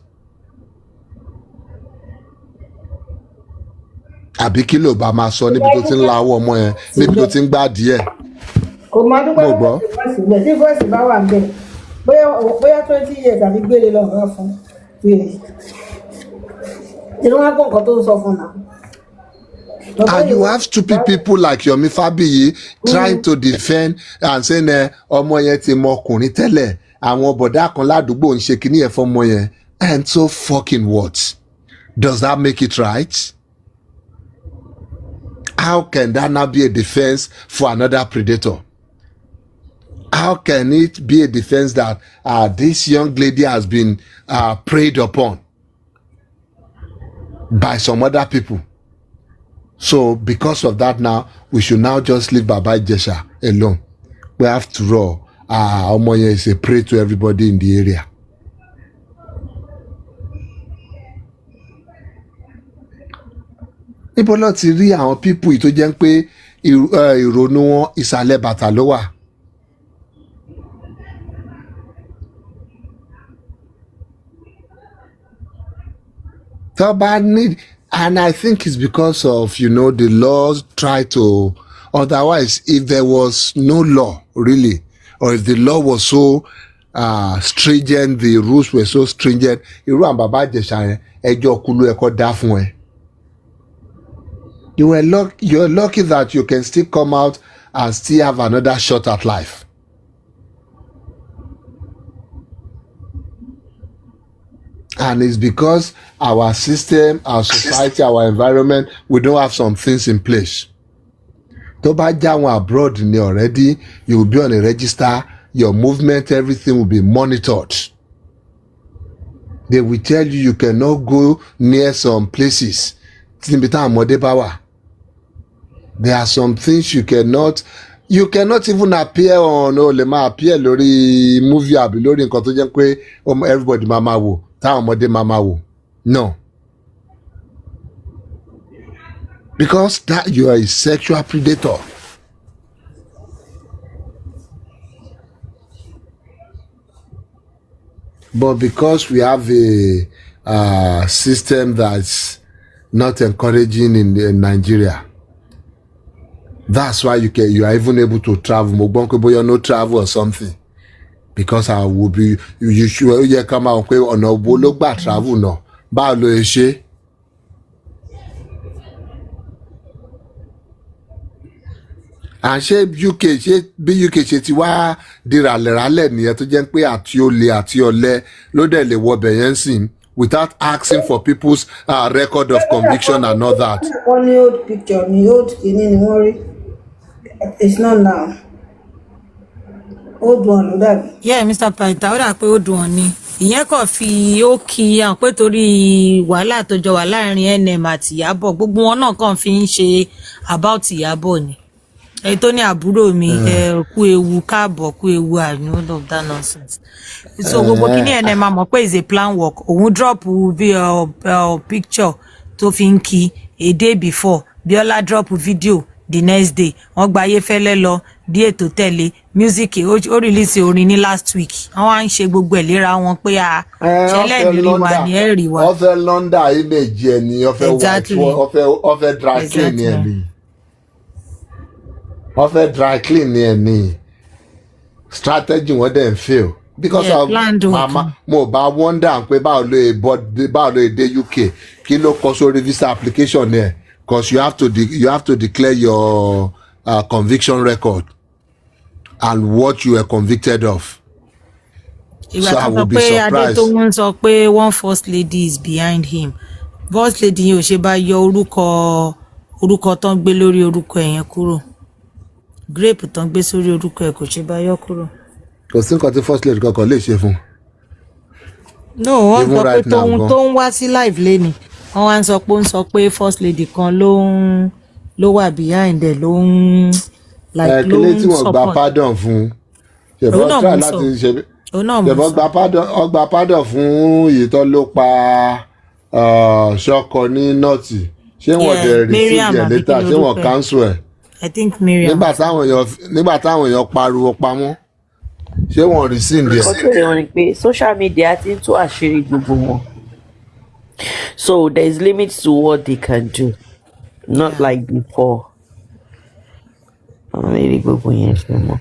Àbí kí ló bá máa sọ níbi tó ti ń la ọwọ́ ọmọ yẹn, níbi tó ti ń gbá díẹ̀? Kò máa dúpẹ́ lọ́wọ́ ìgbà tí voice bá wà bẹ́ẹ̀ bóyá 20 years àbí gbére lọ́wọ́ fún un. Wọ́n á gbọ́ nǹkan tó ń sọ fún un. And you have stupid people like Yomi Fabiyi trying to defend and saying ọmọ yẹn ti mọ ọkùnrin tẹ́lẹ̀, àwọn bọ̀dá kan ládùúgbò ń ṣe kíní ẹ̀ fọ́mọ yẹn. And so fucking what? Does that make it right? How can that not be a defense for another predator? How can it be a defense that this young lady has been preyed upon by some other people? So because of that now, we should now just leave Baba Ijesha alone. We have to roll. Omoye is a prey to everybody in the area. Níbo ló ti rí àwọn people yìí tó jẹ́ pé ìrònú wọn ìsàlẹ̀ bàtà ló wà? And I think it's because of, the laws try to, otherwise, if there was no law, really, or if the law was so stringent, the rules were so stringent, irú àwọn Baba Ijesha yẹn, ẹjọ́ kú ló yẹ kó dá fún ẹ. You're lucky that you can still come out and still have another shot at life. And it's because our system, our society, our environment, we don't have some things in place. Tó bá jáwọn abroad ni already, you will be on a register, your movement, everything will be monitored. They will tell you cannot go near some places. There are some things you cannot even appear on, lè máa appear lórí movie àbí lórí nǹkan tó jẹ́ pé everybody máa máa wò, táwọn ọmọdé máa máa wò. No. Because that you are a sexual predator. But because we have a system that's not encouraging in Nigeria, that's why you are even able to travel. Mogbonko you no travel or something. Because I will be you should come out on a bologba travel no. Ba lo ṣe. à ń ṣe UK ṣe bí UK ṣe ti wá di ràlẹ̀ràlẹ̀ nìyẹn tó jẹ́ pé àti olè àti ọ̀lẹ ló dẹ̀ lè wọbẹ̀ yẹn sìn without asking for people's record of conviction and all that. wọ́n ní old picture ní old kìíní ni wọ́n rí it's not now old one ló dàbí. yeah Mr. Paita ó dà pé ó dùn ọ́ ni ìyẹn kàn fi ó kí àwọn pé torí wàhálà tó jọ wà láàrin NM àti Ìyábọ̀ gbogbo wọn náà kàn fi ń ṣe about Ìyábọ̀ ni èyí tó ní àbúrò mi kú ewu káàbọ̀ kú ewu àmì all of that nonsense so gbogbo kíní NM máa mọ̀ pé is a plan work òun drop bí picture tó fi ń kí a day before biola drop video the next day wọ́n gba Ayéfẹ́lẹ́ lọ bí ètò tẹ̀lé music ó release orin ní last week wọ́n á ń ṣe gbogbo ẹ̀ léra wọn pé ṣẹlẹ̀ ní rí wa ní ẹ̀ rí wa. ọfẹ London image ẹ ní ọfẹ ọfẹ dry clean ní ẹ ní ọfẹ dry clean ní ẹ ní strategy wọn dẹ̀ ń fail because of mama mo bá wonder pé báwo ló dé UK kí ló kọ sórí visa application ẹ because you have to declare your conviction record and what you were convicted of. So I will be surprised. Adétòun sọ pé one first lady is behind him. First lady yẹn ò ṣe bá yọ orúkọ tó ń gbé lórí orúkọ yẹn kúrò. Grape tó ń gbé sórí orúkọ ẹ̀ kò ṣe bá yọ kúrò. Kò sí nǹkan tí first lady kankan lè ṣe fún. No, wọ́n sọ pé tó ń wá sí live lẹ́ni. Wọ́n wá ń sọ pé ó ń sọ pé first lady kan ló wà behind ẹ̀ ló ń like ló ń support. Kílé tí wọ́n gba pardon fún. Ṣèbọn try láti ṣe. Ṣèbọn gba pardon fún èyí tó ló pa ṣọkọ ní nọ́ọ̀tì. Ṣé wọ́n dẹ̀ receive ẹ̀ later? Ṣé wọ́n cancel ẹ̀? I think Miriam. Nígbà táwọn èèyàn pariwo pamọ́. Ṣé wọ́n receive ẹ̀? Ọ̀tún èèyàn ni pé social media ti ń tú àṣírí gbogbo wọn. So there is limits to what they can do, not like before. Maybe gbogbo yẹn ṣe mọ́.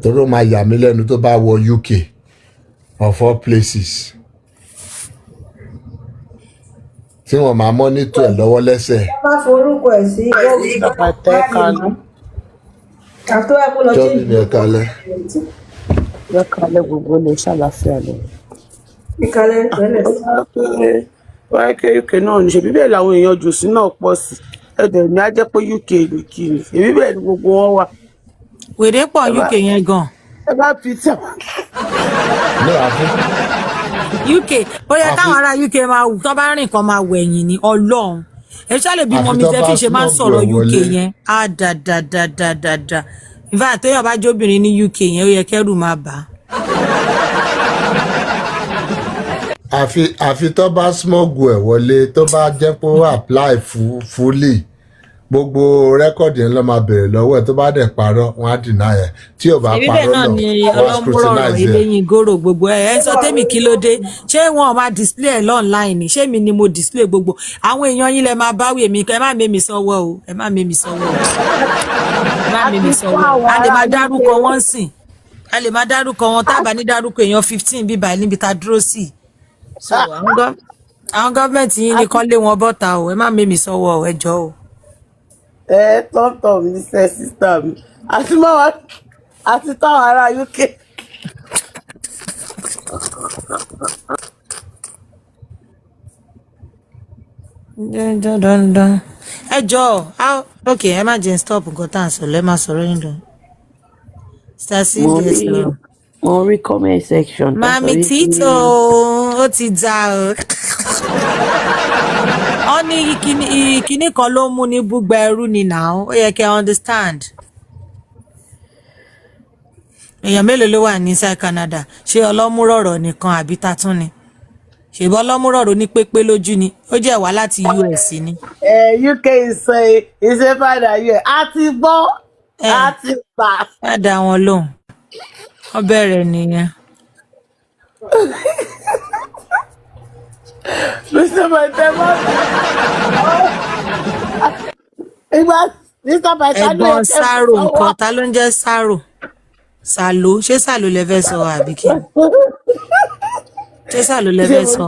Toro máa yà mí lẹ́nu tó bá wọ UK of all places. Tí wọ́n máa monitor ẹ̀ lọ́wọ́ lẹ́sẹ̀. Má forúkọ ẹ̀ sí Àtẹ́kànú. àtọ́ ẹ̀kọ́ lọ Jọ́bí mi ẹ̀kalẹ̀. Lọ́kàlẹ̀ gbogbo lè ṣàlàfíà lọ. ìkàlẹ̀ tẹ́lẹ̀. wáyé ké UK náà ní ṣe bíbẹ̀ làwọn èèyàn jù sí náà pọ̀ sí ẹ̀dẹ̀ ní á jẹ́ pé UK ní kí ni èmi bẹ́ẹ̀ ni gbogbo wọn wà. Wèrè pọ̀ UK yẹn gan. Ẹ bá Peter. UK ó yẹ káwọn ará UK máa wù tó bá rìn kan máa wẹ̀yìn ní Ọlọ́run ẹ ṣáàlè bí mọ́mí tẹ́fì ṣe máa ń sọ̀rọ̀ UK yẹn á dáadáa in fact tó yàn bá jóbìnrin ní UK yẹn ó yẹ kẹ́rù máa bà á. àfi tó bá smuggle ẹ̀ wọlé tó bá jẹ́ pé ó apply fully gbogbo rẹ́kọ̀dì ńlọ máa bèrè lọ́wọ́ ẹ̀ tó bá dẹ̀ parọ́ wọn á deny ẹ̀ tí ò bá parọ́ lọ wọ́n á scrutinize ẹ̀. ìbéyìn gòrò gbogbo ẹ sọ tèmi kí ló dé ṣé wọn máa display ẹ online ni ṣé mi ni mo display gbogbo àwọn èèyàn yín lẹ máa báwí èmi ẹ má mẹ́mi sọ́wọ́ o ẹ má mẹ́mi sọ́wọ́ o ẹ má mẹ́mi sọ́wọ́ a lè máa dárúkọ wọn sìn a lè máa dárúkọ wọn tábà ní dárúkọ èèyàn 15 bíbá níbi tá a dúró sí so àwọn gọ́ọ̀mẹ̀ntì yín ni kán lé wọn bọ́ta o ẹ má mẹ́mi sọ́wọ́ o ẹ jọ o. Tọ́tọ̀ mi ṣe sísá mi àti táwọn ará UK. ẹ jọ ok ẹ má jẹ́ stop nǹkan tá à ń sọ̀rọ̀ ẹ má sọ̀rọ̀ yín lọ. mo rí comment section. Mami Tito ó ti dá o. Ó ní ìkíní kan ló mú ní búgba ẹrú ni now ó yẹ kẹ́ understand. Èèyàn mélòó ló wà ní inside Canada ṣé ọlọ́múrọ̀rọ̀ nìkan àbí tatún ni ṣèbọ́ ọlọ́múrọ̀rọ̀ ní pépé lójú ni ó jẹ́ wá láti US ni. UK ìṣe padà yẹ a ti gbọ́ a ti pa. Má dá wọn lóhùn wọ́n bẹ̀rẹ̀ nìyẹn. Mr. Paita ẹ̀gbọ́n Sáró nǹkan ta ló ń jẹ́ Sáró Sàló ṣé Sàló lẹ fẹ́ sọ àbí kí ṣé Sàló lẹ fẹ́ sọ.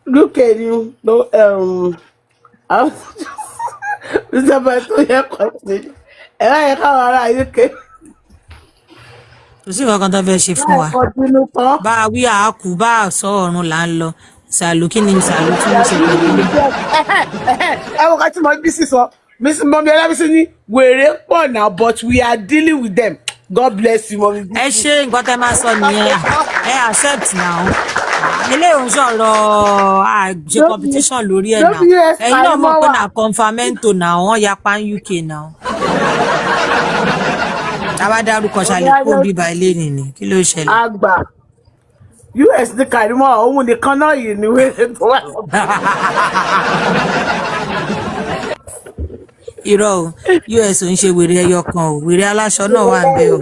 Look at you. No, I was Mr. Bato, yeah, continue. And I come around UK. kò sí nǹkan kan tó fẹ́ ṣe fún I wa continue talk. bá a wí àákú bá a sọ ọ̀run là ń lọ ìsàlù kí ni ìsàlù tún ní ṣe pẹ̀lú ilé. Ẹ wọ́n ká tí mo bí sísọ. Miss Mommy Ọlábísí ní wèrè pọ̀ now, but we are dealing with them. God bless you, Mommy. ẹ ṣe nǹkan tẹ́ máa sọ nìyẹn ẹ accept now ilé òun sọ̀rọ̀ àjẹ competition lórí ẹ̀ náà ẹ̀yin náà mọ̀ pé na confirmento náà wọ́n yapa ní UK náà tábà dárúkọ ṣàlẹ̀ kó bíbá ilé nìní kí ló ṣẹlẹ̀. Àgbà US ní Kàrímọ́ òun nìkan náà yìí ni wèrè tó wà. irọ́ o US ò ń ṣe wèrè ẹyọ kan o wèrè aláṣọ náà wà ń bẹ o.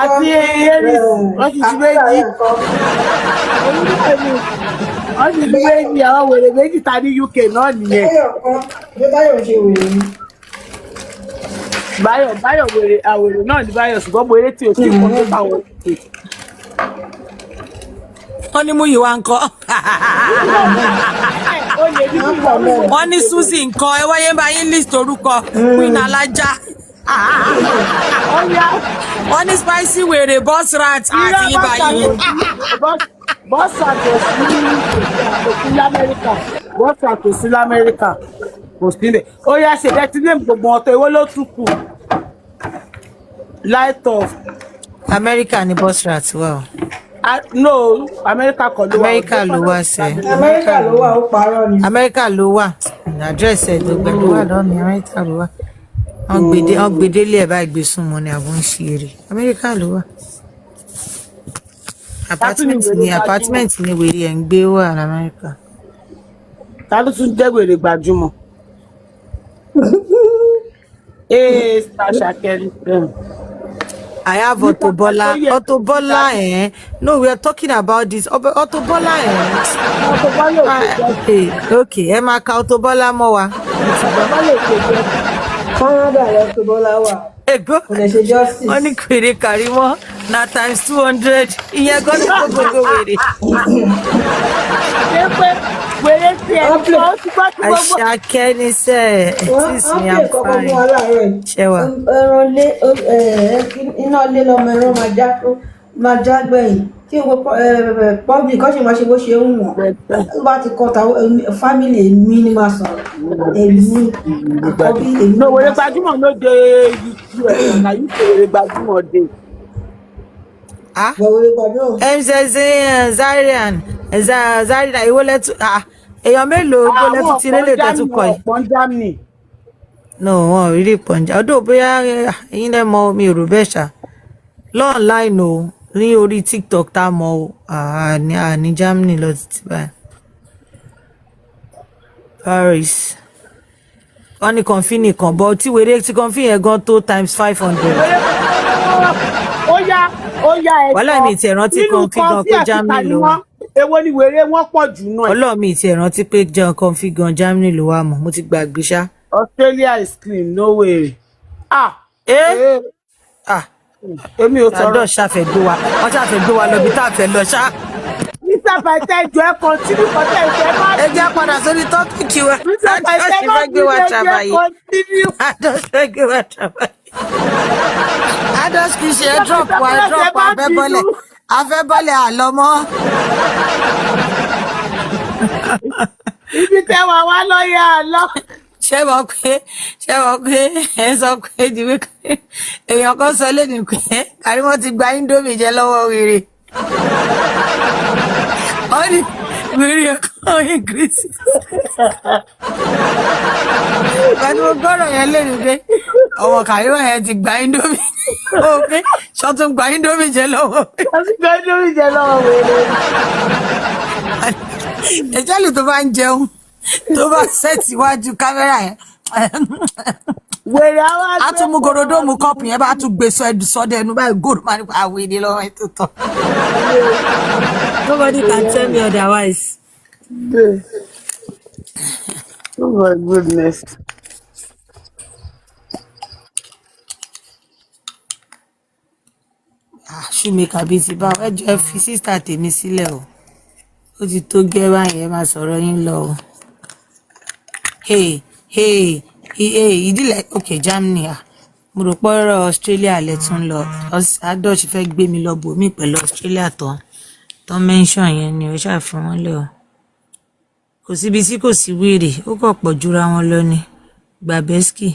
Àti Aries wọ́n ti ti méjì. Wọ́n ti ti méjì àwọn wèrè méjì ta ní UK náà nìyẹn. Báyọ̀ ṣe wèrè ni. Báyọ̀ wèrè àwèrè náà ní Báyọ̀ ṣùgbọ́n mo eré tí o ti kọ́ tó táwọn òkè. wọ́n ní Múyìwá ńkọ́ wọ́n ní Suzy ńkọ́ ẹ wáyé bá yín list orúkọ Queen Alájà wọ́n ní Spicy wèrè boss rat àti ibà yìí. Bọ́sà tó sí l'Amẹ́ríkà. Bọ́sà tó sí l'Amẹ́ríkà. Kò sí ilẹ̀. Ó yá ṣe dẹ́tí ní gbogbo ọ̀tọ̀ ìwé ló tún kù. Light off. Amẹ́ríkà ni boss rat wà o. No, Amẹ́ríkà kọ́ ló wà. Amẹ́ríkà ló wà sẹ́. Amẹ́ríkà ló wà ó parọ́ ni. Amẹ́ríkà ló wà àdírẹ́sì ẹ̀ tó gbẹ̀lú wà lọ́nà Amẹ́ríkà ló wà wọ́n gbèdélé ẹ̀ báyìí gbé súnmọ́ ni àbọ̀ ń ṣe eré Amẹ́ríkà ló wà. Apartment ni wèrè ẹ̀ ń gbé wà l'Amẹ́ríkà. Ta ló tún jẹ́ wèrè gbajúmọ̀? Sasha Kelly. I have Auto Bola. Auto Bola, eh? No, we are talking about this. Auto Bola, okay. Emma Auto Bola mo wa. Canada lọ tó Bọ́lá wà. Ego. Kò lè ṣe justice. Wọ́n ní Kwere Karimo na times 200. Ìyẹn gan ni gbogbo wèrè. Wèrè tí ẹ̀ ń lọ sí gbogbo. Àṣàkẹ́ ni sẹ́ ẹ̀ tí sì ní àǹfààní. Ṣẹ́wà. Ẹran lé iná lé lọmọ ẹran máa já gbẹ̀yìn. Kí o public kọ́ ṣe máa ṣe bó ṣe ń wọ̀n. Bá ti kọ́ ta family èmi ni máa sọ̀rọ̀. Èmi àkọ́bí èmi. No, wèrè gbajúmọ̀ ló dé US na UK wèrè gbajúmọ̀ dé. Wèrè gbajúmọ̀. Zarian ìwọ lẹ́tù èèyàn mélòó gbọ́ lẹ́tù tí lélẹ̀ tẹ́tù kọ yìí. Pọ́n Germany. No, wọn ò rí pọ̀njà ọdún bóyá ẹ̀yin lẹ́ mọ mi ò rò bẹ́ẹ̀ ṣá lọ́ọ̀nláìn o ní orí TikTok tá a mọ ní Germany lọ títí báyìí. Paris wọ́n ní kọ̀ǹfì nìkan bọ́ tí wèrè tí kọ̀ǹfì yẹn gan tó times 500. Ó yá ẹ̀ wàhálà mi ti rántí kọ̀ǹfì gan pé Germany ló wà. Èwo ni wèrè wọ́n pọ̀ jù náà. Ọlọ́run mi ti rántí pé jẹun kọ̀ǹfì gan Germany ló wà mọ́ mo ti gbàgbé ṣá. Australia is clean, no way. Èmi ò sọ̀rọ̀. Àdó ṣàfẹ́gbé wa wọ́n ṣàfẹ́gbé wa lọ bí tá a fẹ́ lọ ṣá. Mr. Paita ẹjọ́ ẹ kọ́ntínú kọ́tẹ́ ìfẹ́ máa ẹ jẹ́ padà sórí tọ́pìkì wa. Mr. Paita ẹ máa gbé wa trabayé. Àdó fẹ́ gbé wa trabayé. Àdó kì í ṣe drop afẹ́bọ́lẹ̀ àlọ́mọ́. Ibi tẹ́wà wá lọ́yẹ̀ àlọ́. ṣé wọ́n pé ẹ sọ pé di wípé èèyàn kan sọ lẹ́nu pé Karimo ti gba Indomie jẹ lọ́wọ́ wèrè wọ́n ní wèrè kan increase pẹ̀lú gbọ́dọ̀ yẹn lẹ́nu pé ọmọ Karimo yẹn ti gba Indomie ó pé ṣọ́tún gba Indomie jẹ lọ́wọ́ wèrè ẹ̀jẹ̀lì tó bá ń jẹun tó bá sẹ́ẹ̀tì iwájú kámẹ́rà yẹn wèrè àwọn a tún mú gorodomu kọ́ọ̀pù yẹn bá tún gbé sọ́dẹ̀ ẹnu báyìí gòrò máa nípa àwọn èdè lọ́wọ́ ẹ̀ tó tọ̀. Nobody can tell me otherwise. Oh my goodness. Shoemaker bíi ti bá ẹ jọ ẹ fi sísítà tèmi sílẹ̀ o. ó ti tó gẹ́ báyìí ẹ máa sọ̀rọ̀ yín lọ o. Hey, ìdílé okay Germany mo rò pé ọ̀rọ̀ Australia lẹ tún lọ adọ́ọ̀ṣì fẹ́ gbé mi lọ bòmí pẹ̀lú Australia tó mention yẹn ni ó ṣàfihàn wọn lẹ o. Kò síbi tí kò sí wèrè ó kọ̀ pọ̀ jura wọn lọ ni Gbàbẹ́sìkì.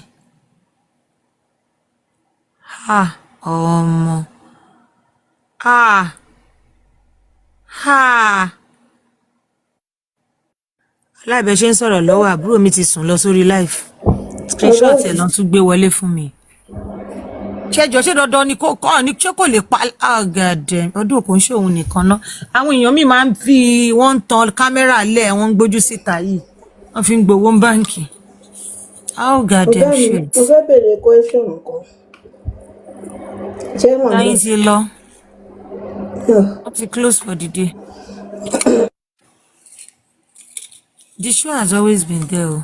Ọmọ aláìbẹ̀ ṣe ń sọ̀rọ̀ lọ́wọ́ àbúrò mi ti sùn lọ sórí live screenshot ẹ̀ lọ́n tún gbé wọlé fún mi. ṣẹjọ́ ṣé dandan ni kò kọ́ ni ṣé kò lè pa àgàdẹ ọdún kò ń ṣe òun nìkan ná àwọn èèyàn míì máa ń fi wọ́n ń tan kámẹ́rà lẹ̀ wọ́n ń gbójú síta yìí wọ́n fi ń gbowó báǹkì. How goddamn shit. Mo fẹ́ bèrè question kan. Ṣé wọ́n láyé ti lọ wọ́n ti close for the day. The show has always been there o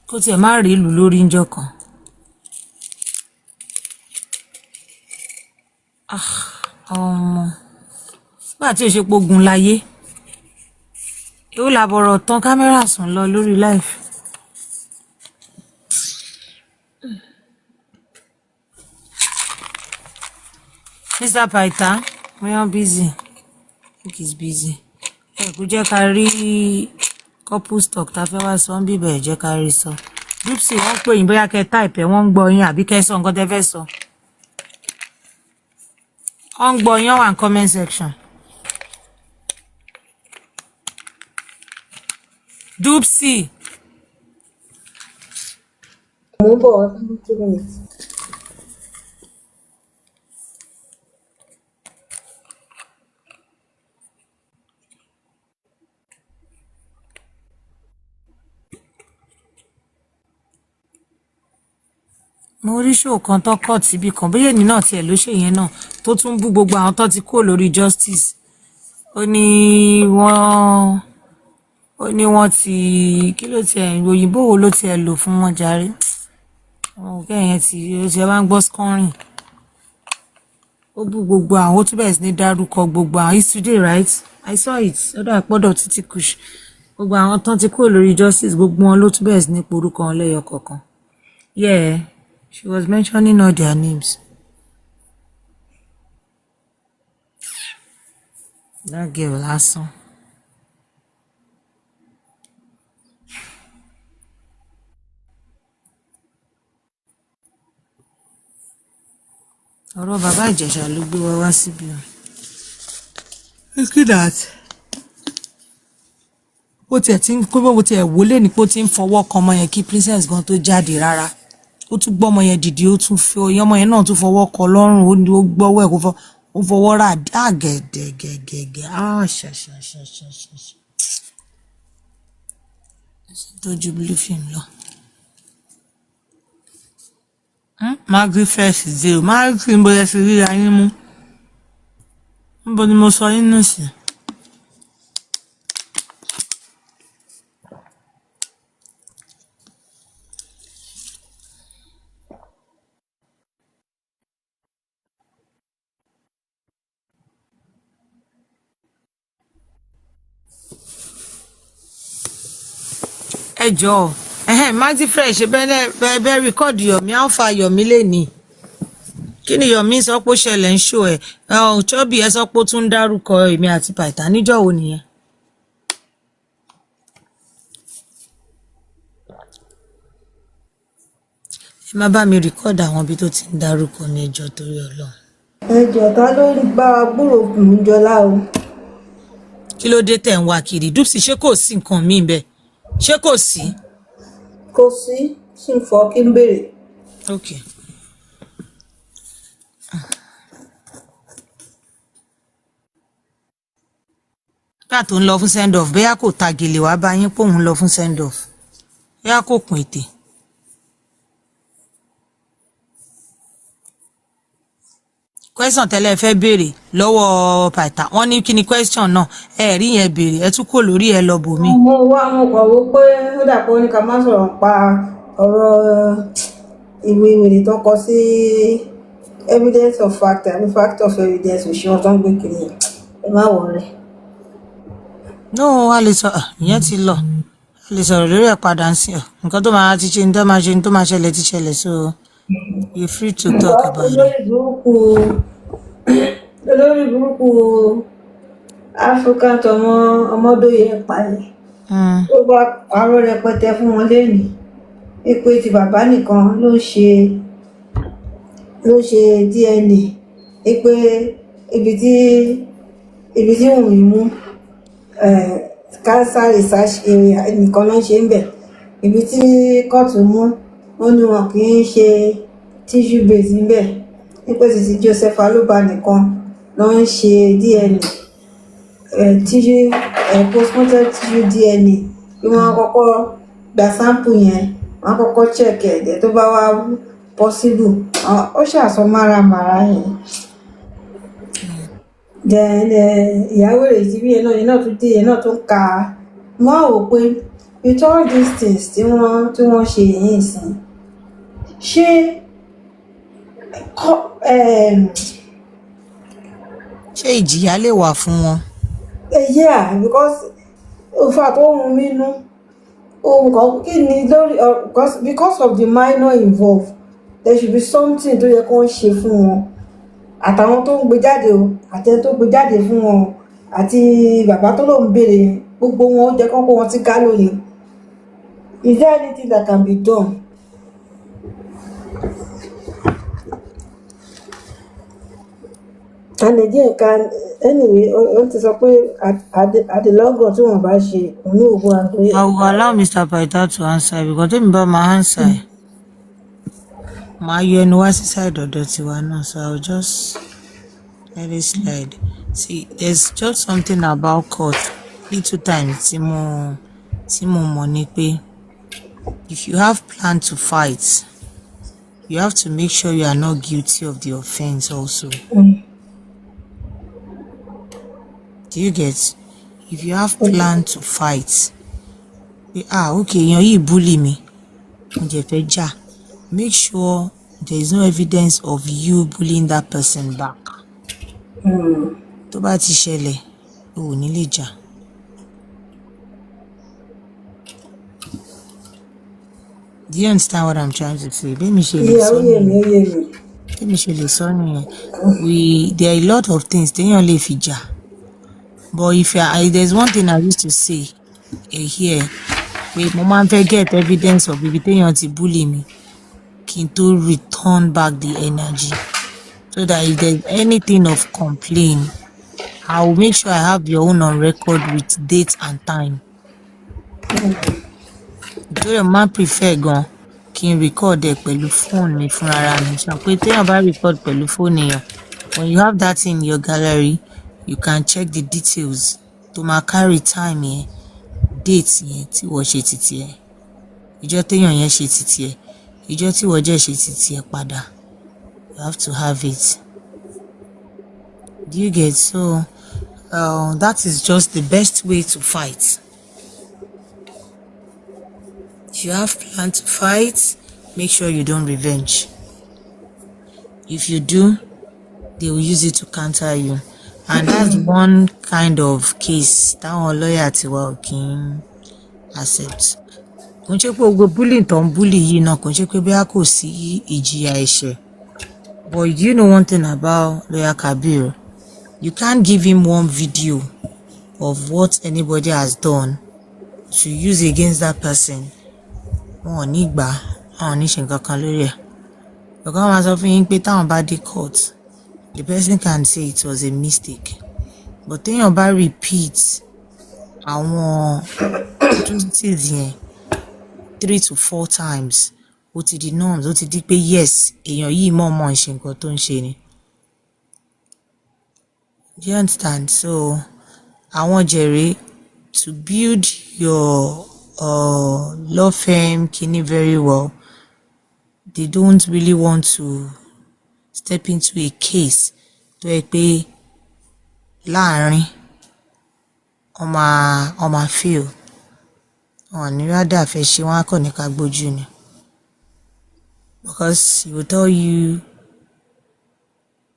kó tiẹ̀ má rí ìlú lórí ńjọ́ kan. Ọmọ nígbà tí o ṣe pogun láyé èwo làbọ̀rọ̀ tán kámẹ́rà sùn lọ lórí live. Mr. Paita we are busy. I think he's busy. Kò jẹ́ ká rí couple stock tá fẹ́ wá sọ ń bíbẹ̀ jẹ́ ká rí sọ. Dupsy wọ́n pè yín bóyá kẹ́ type ẹ̀ wọ́n ń gbọ́ yín àbí kẹ́ sọ nǹkan tẹ́ fẹ́ sọ. Wọ́n ń gbọ́ yín wà ní comment section. Dupsy. Mo ń bọ̀ wá fún 2 minutes. Mo rí show kan tó cut síbi kan bóyá èmi náà tiẹ̀ ló ṣe yẹn náà tó tún bú gbogbo àwọn tó ti kó lórí justice ó ní wọ́n ti kí ló tiẹ̀ òyìnbó wo ló tiẹ̀ lò fún wọn jàre àwọn òkè yẹn tí ó ti bá ń gbọ́ scoring ó bú gbogbo àwọn ó tún bẹ̀rẹ̀ sí ní dárúkọ gbogbo àwọn it's today right I saw it ọ̀dọ̀ àpọ̀dọ̀ títí kush gbogbo àwọn tó ti kó lórí justice gbogbo wọn ló tún bẹ̀rẹ̀ sí ní porúkọ wọn lẹ́yọ kọ̀ọ̀kan yeah. She was mentioning all their names. That girl lásán. Ọ̀rọ̀ bàbá Ìjẹ̀ṣà ló gbé wa wá síbi o. Look at that. Ó tiẹ̀ tí ń kó bó tiẹ̀ wọlé ní pé ó ti ń fọwọ́ kan ọmọ yẹn kí princess gan tó jáde rárá. Ó tún gbọ́ ọmọ yẹn dìde ó tún fi ọmọ yẹn náà tún fọwọ́ kọ lọ́rùn ó gbọ́wọ́ ẹ̀ ó fọwọ́ rà gẹ̀gẹ̀gẹ̀gẹ̀ ṣàṣàṣàṣàṣà tó ju blue film lọ. Magri first dé o Magri ń bọ́lẹ̀ sí ríra yín mú ń bọ́ ni mo sọ yín nù sí. Ẹ jọ̀ọ́ Maxi Fresh bẹ́ẹ̀ rìkọ́ọ̀dù Yomi alfa Yomi lè ní kí ni Yomi sọ pé ó ṣẹlẹ̀ ń ṣó ẹ̀ Chubby ẹ sọ pé ó tún ń dárúkọ èmi àti Paita níjọ́ wo nìyẹn. Ẹ má bá mi rìkọ́ọ̀dù àwọn ibi tó ti ń dárúkọ ní ẹjọ́ torí Ọlọ́run. Ẹ jọ̀ọ́ ta ló ń bá wa gbúrò Kùnmíjọlá o. Kí ló dé tẹ̀ ń wá kiri Dupsy ṣé kò sí nǹkan míì bẹ́ẹ̀ ṣé kò sí. Kò sí kí n fọ kí n béèrè. Okay. Nígbà tó ń lọ fún send off bóyá kò ta gèlè wá bá yín pòun lọ fún send off bóyá kò kún ètè. Question tẹ́lẹ̀ fẹ́ béèrè lọ́wọ́ Paita wọ́n ní kí ni question náà ẹ rí yẹn béèrè ẹ tún kò lórí ẹ lọ bòmí. Mo wá mo kàn wó pé ó dà pé ó ní ká má sọ̀rọ̀ pa ọ̀rọ̀ ìwé ìwèrè tó kọ sí evidence of fact àbí fact of evidence òṣìwọ̀n tó ń gbé kiri ẹ má wọ̀rẹ́. No, a lè sọ ìyẹn ti lọ. A lè sọ̀rọ̀ lórí ẹ̀ padà sí ọ. Nǹkan tó máa ti ṣe ní tó máa ṣe ní tó máa ṣẹlẹ̀ ti ṣẹlẹ̀, so you're free to talk about it. olórí burúkú African tọmọ ọmọdóye pààyàn ó bá parọ́ rẹpẹtẹ fún wọn lẹ́nìí pé ti bàbá nìkan ló ṣe DNA pé ibi tí òun yìí mú cancer research area nìkan ló ń ṣe ń bẹ̀ ibi tí kóòtù mú ó ní wọn kì í ṣe tissue base níbẹ̀ nípa ti Joseph Aloba nìkan ló ń ṣe DNA tissue postmortem tissue DNA bí wọ́n kọ́kọ́ gba sample yẹn wọ́n kọ́kọ́ check ẹ̀jẹ̀ tó bá wá possible ó ṣàṣọ máramàrá yẹn then ìyàwó rẹ̀ ti bí yẹn náà tún dé yẹn náà tún ka wọ́n á wò pé with all these things tí wọ́n ṣe yìí sìn ṣé ṣé ìjìyà lè wà fún wọn? Yeah, because in fact ohun mi nú ohun kan kí ni lórí because of the minor involved there should be something tó yẹ kó ń ṣe fún wọn àtàwọn tó ń gbé jáde o àtẹni tó gbé jáde fún wọn àti bàbá tó lóun béèrè gbogbo wọn ó jẹ kó wọn ti ká lóye. Is there anything that can be done? And again anyway ó ti sọ pé àdìlọ́gàn tí wọ́n bá ṣe òun ò gbọ́ àgbẹ̀. I will allow Mr. Paita to answer because tẹ́mi bá máa answer ẹ̀ máa yọ ẹnu wá sí side ọ̀dọ̀ tiwa náà, so I will just let it slide. See, there's just something about court little times tí mo mọ̀ ni pé if you have plan to fight you have to make sure you are not guilty of the offence also. Do you get? If you have plan to fight okay èèyàn yìí bully mi mo jẹ́ fẹ́ jà, make sure there is no evidence of you bullying that person back. Tó bá ti ṣẹlẹ̀ o ò ní lè jà. Do you understand what I'm trying to say? Bẹ́ẹ̀ mi ṣe lè sọ nìyẹn. Bẹ́ẹ̀ mi ṣe lè sọ nìyẹn. There are a lot of things téèyàn lè fi jà. But if there's one thing I used to say here, pé mo máa ń fẹ́ get evidence of ibi téèyàn ti bully mi kí n tó return back the energy, so that if there's anything of complaint I will make sure I have your own on record with date and time. Ìtòrí mo máa ń prefer gan kí n record ẹ̀ pẹ̀lú phone mi fúnra mi, ṣe pé téèyàn bá record pẹ̀lú phone èèyàn, when you have that in your gallery you can check the details tó máa carry time yẹn, date yẹn tí wọ́n ṣe títí ẹ̀, ìjọ́ téèyàn yẹn ṣe títí ẹ̀, ìjọ́ tí wọ́n jẹ́ ṣe títí ẹ̀ padà. You have to have it. Do you get? So that is just the best way to fight. If you have plan to fight, make sure you don't revenge. If you do, they will use it to counter you. And that's one kind of case táwọn lawyer tiwa ò kí ń accept. Kò ń ṣe pé gbogbo bullying tó ń bully yìí náà kò ń ṣe pé bí a kò sí ìjìyà ẹ̀ṣẹ̀. But you know one thing about Lawyer Kabir? You can't give him one video of what anybody has done to use against that person. Wọn ò ní gbà, wọn ò ní ṣe nǹkan kan lórí ẹ̀. Ọ̀gá máa sọ fún yín pé táwọn bá dé court, the person can say it was a mistake. But téèyàn bá repeat àwọn atrocities yẹn 3 to 4 times, ó ti di norms, ó ti di pé yes, èèyàn yìí mọ̀ọ́mọ̀ ṣe nǹkan tó ń ṣe ni. Do you understand? So àwọn jèrè to build your law firm kini very well, they don't really want to step into a case tó yẹ pé láàrin ọmọ fail wọn ní rádà fẹ́ ṣe wọn kàn ní ká gbójú ni, because he will tell you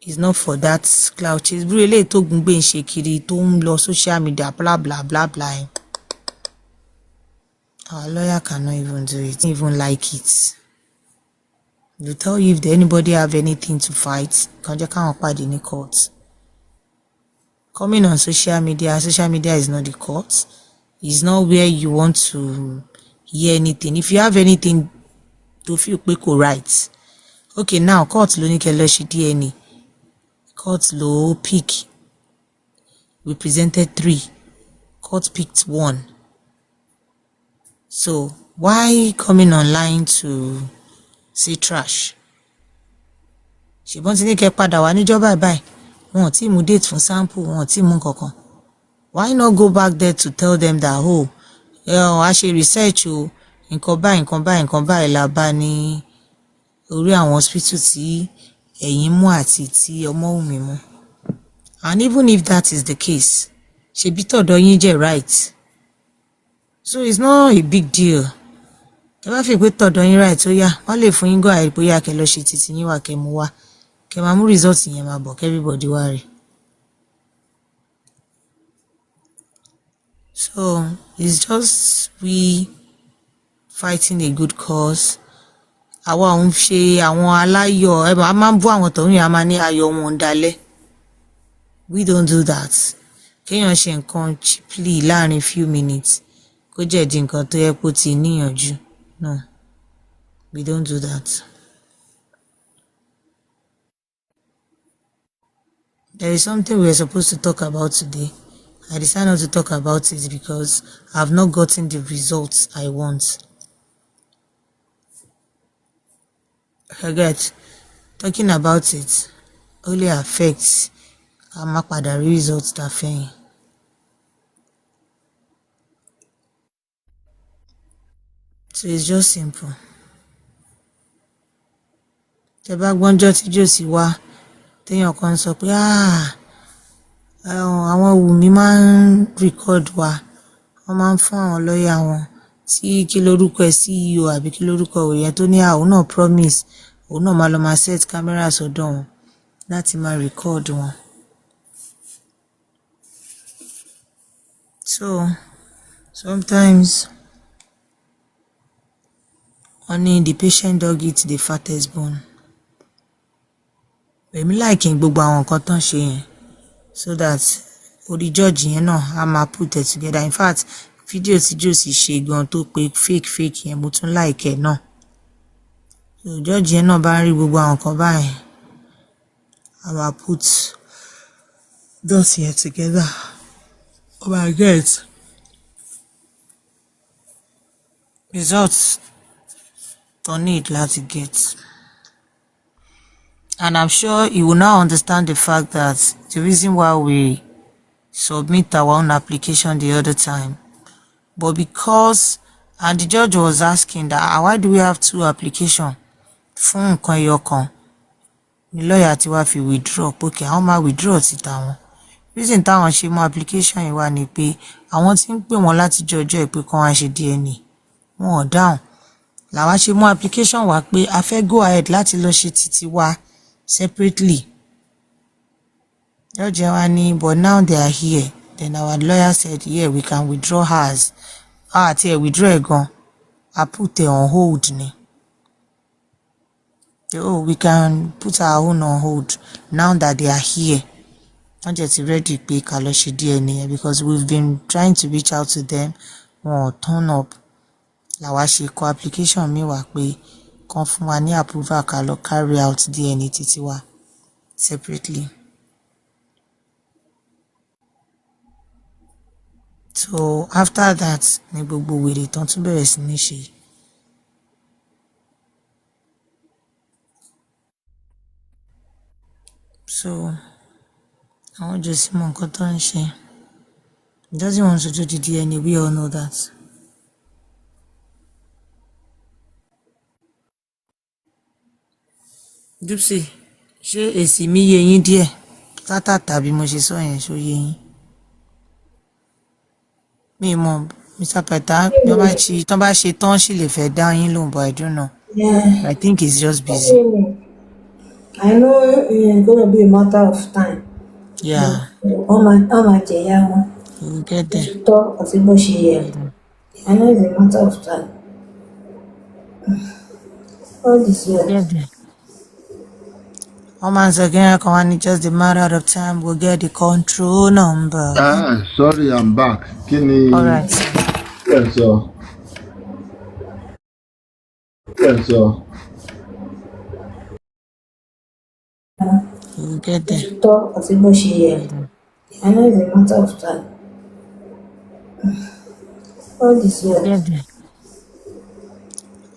it's not for that cloud chase. Bro, eléyìí tó gun gbé ń ṣe kiri tó ń lọ social media blah blah blah blah. Our lawyer cannot even do it, even like it. They'll tell you if anybody have anything to fight, kan jẹ́ káwọn pàdé ní court. Coming on social media is not the court. It's not where you want to hear anything. If you have anything to feel pé kò right, okay, now court ló ní kẹ́ lọ ṣe DNA. Court ló pick. We presented 3. Court picked 1. So why coming online to say trash? Ṣùgbọ́n tí ní kẹ́ padà wá níjọ́ báyìí wọn ò tí mú date fún sample, wọn ò tí mú kankan. Why not go back there to tell them that a ṣe research o, nǹkan báyìí la bá ní orí àwọn hospital tí ẹ̀yin mú àti tí Ọmọ́wùmí mú. And even if that is the case, ṣebí tọ̀dọ̀ yín jẹ́ right. So it's not a big deal. Ẹ bá fi pé tọ̀dọ̀ yín right ó yá, wọ́n lè fún yín go ahead bóyá kẹ́ lọ ṣe títí yín wá kẹ́ mú wá. Kẹ́ máa mú result yẹn máa bọ̀, everybody wá rí. So it's just we fighting a good cause. Àwa òun ṣe àwọn aláyọ̀, a máa ń bú àwọn tọ̀hún yẹn, a máa ní ayọ̀ wọn dalẹ̀. We don't do that. Kéèyàn ṣe nǹkan cheaply láàrin few minutes kó jẹ́ di nǹkan tó yẹ kó ti níyànjú. No, we don't do that. There is something we are supposed to talk about today. I decided not to talk about it because I've not gotten the results I want. Forget, talking about it only affects the results that fẹ́. So it's just simple. Tẹ́ bá gbọ́njọ́ tí Jòsí wá, téèyàn kan sọ pé àwọn Wùmí máa ń record wa, wọ́n máa ń fún àwọn lọ́ọ̀yà wọn tí kí lórúkọ ẹ̀ CEO àbí kí lórúkọ òyìn tó ní àwọn náà promise òun náà máa lọ máa set camera sọ́dọ̀ wọn láti máa record wọn. So sometimes only the patient dog eats the fattest bone. Èmi like gbogbo àwọn nǹkan tán ṣe yẹn so that orí judge yẹn náà a máa put it together. In fact, fídíò tí Jòsí ṣe gan tó pé fake yẹn mo tún like ẹ̀ náà. So judge yẹn náà bá ń rí gbogbo àwọn nǹkan báyìí, a máa put those here together. Oh my God. Results don't need to get. And I'm sure he will now understand the fact that the reason why we submit our own application the other time, but because, and the judge was asking that why do we have 2 applications? Fún nǹkan ẹyọ kan ni lawyer ti wá fi withdraw, okay, àwọn máa withdraw ti tàwọn. Reason táwọn ṣe mú application yìí wá ni pé àwọn tí ń pè wọ́n láti jọjọ́ ìpè kan wá ṣe DNA wọn ò dáhùn. Làwa ṣe mú application wá pé a fẹ́ go ahead láti lọ ṣe títí wá separately. Judge wa ni, but now they are here. Then our lawyer said, yeah, we can withdraw hers. Withdraw again. I put it on hold ni. Oh, we can put our own on hold now that they are here. Not just ready pé ká lọ ṣe DNA because we've been trying to reach out to them. Wọn ò turn up. Làwa ṣe kọ application mi wá pé kan fún wa ní approval ká lọ carry out DNA títí wa separately. So after that ni gbogbo wèrè tán tún bẹ̀rẹ̀ sí ní ṣe. So àwọn Jòsí mọ nǹkan tó ń ṣe. He doesn't want to do the DNA, we all know that. Dupsy, ṣé èsì mi yé yín díẹ̀? Tátàtà bí mo ṣe sọ yẹn ṣó yé yín? Mi mọ̀, Mr. Peter, tán bá ṣe tán sì lè fẹ́ dá yín lóhùn, but I don't know. Yeah. I think he's just busy. I know it's going to be a matter of time. Yeah, All my jẹ̀yà we'll get there. talk àti bó ṣe yẹ. Get there. I know it's a matter of time. All this year. Get there. Once again, come on, just a matter of time. We'll get the control number. Sorry, I'm back. Kini. All right. Yes, sir. Yes, sir. We'll get there. Talk àti bó ṣe yẹ. I know it's a matter of time. All this year. Get there.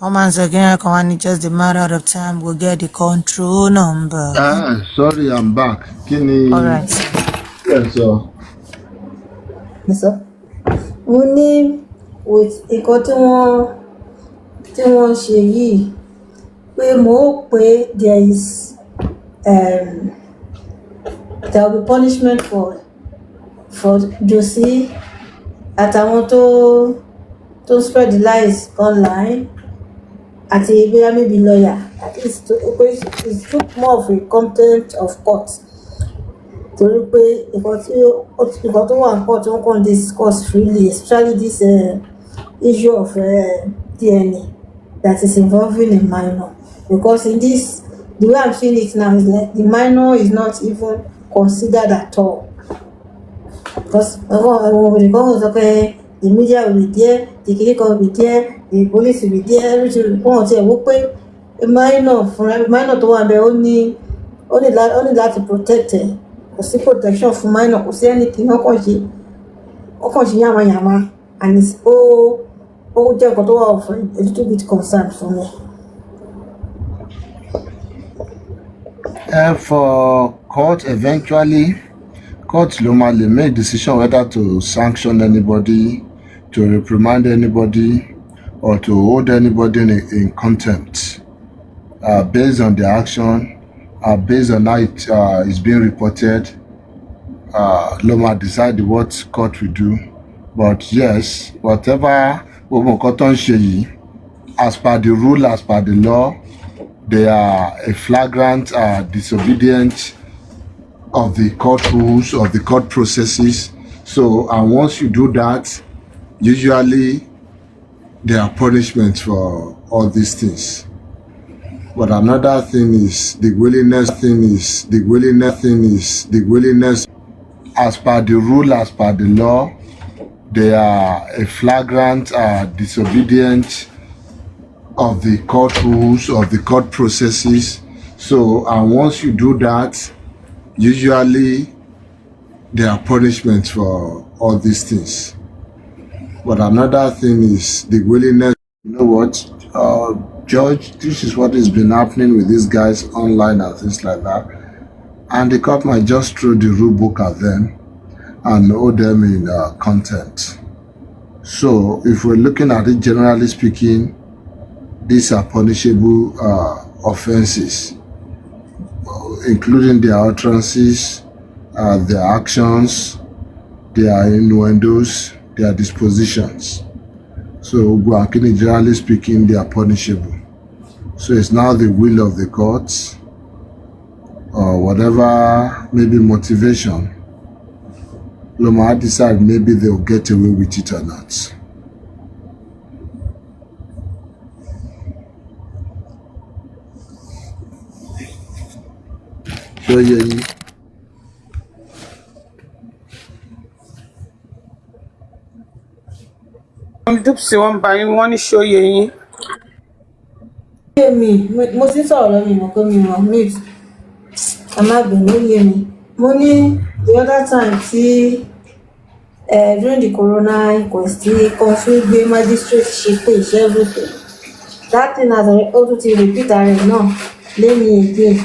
Once again, come on, just a matter of time. We'll get the control number. Sorry, I'm back. Kini. All right. Yes, sir. Yes, sir. Mo ní with nǹkan tí wọ́n ṣe yìí pé mo ó pé there will be punishment for Josie àtàwọn tó spread the lies online àti bóyá maybe lawyer at least it took more of a contempt of court torí pé nǹkan tó wà ní court wọ́n kàn discuss freely, especially this issue of DNA that is involving a minor, because in this, the way I'm seeing it now is like the minor is not even considered at all, because the media will be there, the clinic will be there, the police will be there, everything will be there. A minor tó wà bẹ́ẹ̀ ó ní láti protect ẹ̀, kò sí protection fún minor, kò sí anything wọ́n kàn ṣe yàmàyàmà, and it's ó jẹ́ nǹkan tó wà of a little bit concerned for me. For court, eventually, court normally make decision whether to sanction anybody, to reprimand anybody, or to hold anybody in contempt based on their action, based on how it is being reported. Loma decide what court will do. But yes, whatever as per the rule, as per the law, they are a flagrant disobedience of the court rules, of the court processes. So, and once you do that, usually there are punishments for all these things. But another thing is the willingness as per the rule, as per the law, they are a flagrant disobedience of the court rules, of the court processes. So, and once you do that, usually there are punishments for all these things. But another thing is the willingness. You know what, Judge, this is what has been happening with these guys online and things like that. And the court might just throw the rule book at them and hold them in contempt. So if we're looking at it generally speaking, these are punishable offenses, including their utterances, their actions, their innuendos, their dispositions. So generally speaking, they are punishable. So it's now the will of the courts, or whatever maybe motivation, Loma decide maybe they'll get away with it or not. So yeah. Dupsy wọn bá yín wọ́n ní ṣóyè yín. Mo ti sọ̀rọ̀ lọ mi mọ̀ pé mi mọ̀ mute. Ẹ má bínú yé mi. Mo ní the other time tí during the corona inquest conflict gbé magistrate ṣépè ṣe everything. That thing has ó tún ti repeat ara ẹ̀ náà lẹ́yìn again.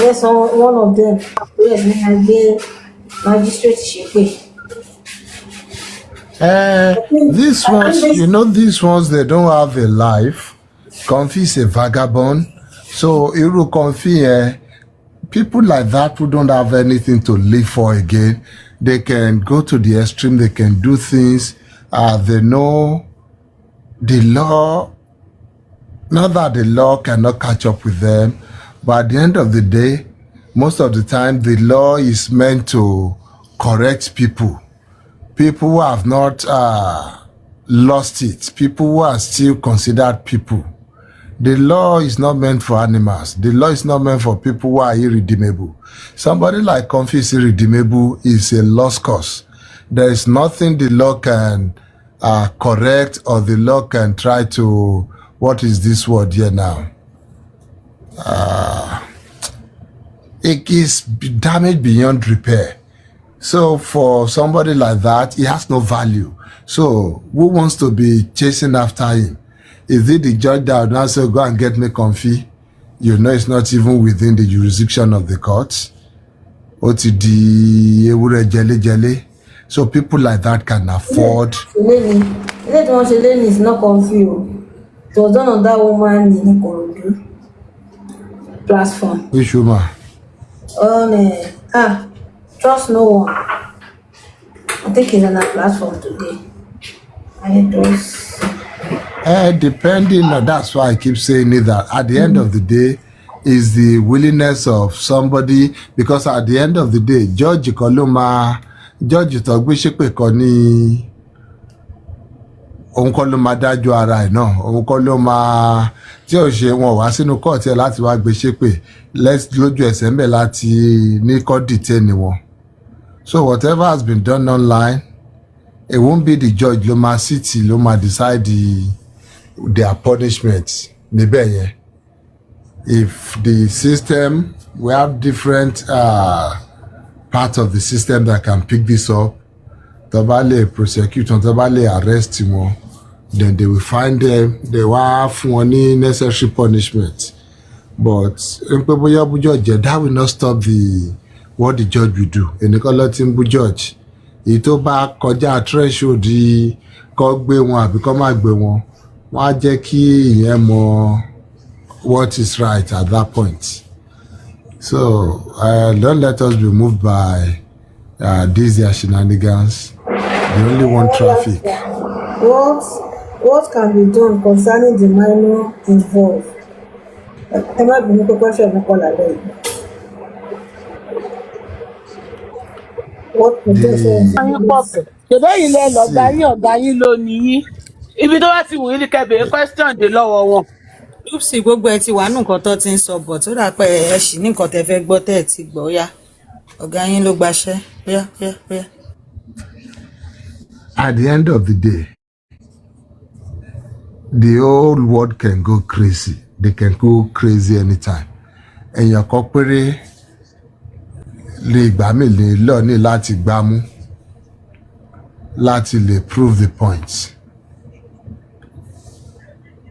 Yes, one of them. Yes, ní a gbé magistrate ṣépè. These ones, you know, these ones, they don't have a life. Comfy is a vagabond. So, Iru Comfy, people like that who don't have anything to live for again, they can go to the extreme, they can do things. They know the law Not that the law cannot catch up with them, but at the end of the day, most of the time, the law is meant to correct people. People who have not lost it, people who are still considered people. The law is not meant for animals. The law is not meant for people who are irredeemable. Somebody like Comfy is irredeemable is a lost cause. There is nothing the law can correct or the law can try to, what is this word here now? It is damaged beyond repair. So for somebody like that, he has no value. So who wants to be chasing after him? Is it the judge that would now say, go and get me Comfy? You know it's not even within the jurisdiction of the courts. So people like that can afford. Is not Comfy. It was done on that woman in Ikorodu platform. Which woman? Trust no one. I think he's on that platform today. And it was. Depending, that's why I keep saying it, that at the end of the day, is the willingness of somebody, because at the end of the day, Judge Koloma, Judge Togbisepe Koni, òun kọ́ ló máa dájọ́ ara ẹ̀ náà, òun kọ́ ló máa tí ò ṣe wọn wá sínú kọ́ọ̀tì ẹ̀ láti wá gbé ṣépè lójú ẹsẹ̀ ń bẹ̀ láti ní kọ́ detain wọn. So whatever has been done online, it won't be the judge ló máa city ló máa decide their punishment níbẹ̀ yẹn. If the system, we have different parts of the system that can pick this up, tó bá lè prosecute wọn, tó bá lè arrest wọn, then they will find them, they will have fún wọn ní necessary punishment. But that will not stop what the judge will do. Ẹnìkan ló ti ń bú judge. Èyí tó bá kọjá threshold kó gbé wọn àbí kó má gbé wọn, wọ́n á jẹ́ kí ìyẹn mọ what is right at that point. So don't let us be moved by these their shenanigans. They only want traffic. What can be done concerning the minor involved? Ẹ má bínú pé question mi kọ́ lálẹ́ yìí. What can be done? Ṣèbẹ́ yìí lẹ ọ̀gá yín ló níyí. Ibi tó bá ti wù yín ní kẹ́bẹ̀ẹ́ question dé lọ́wọ́ wọn. Oopsie, gbogbo ẹ ti wà nù nǹkan tó ti ń sọ bọ̀ tó dà pé ẹ ṣì ní nǹkan tẹ fẹ́ gbọ́ tẹ́ ẹ ti gbọ́ yá. Ọ̀gá yín ló gbaṣẹ́. Óyá. At the end of the day, the whole world can go crazy. They can go crazy anytime. Èèyàn kan péré lè gbà mí lè lọ ní láti gbámú láti lè prove the points.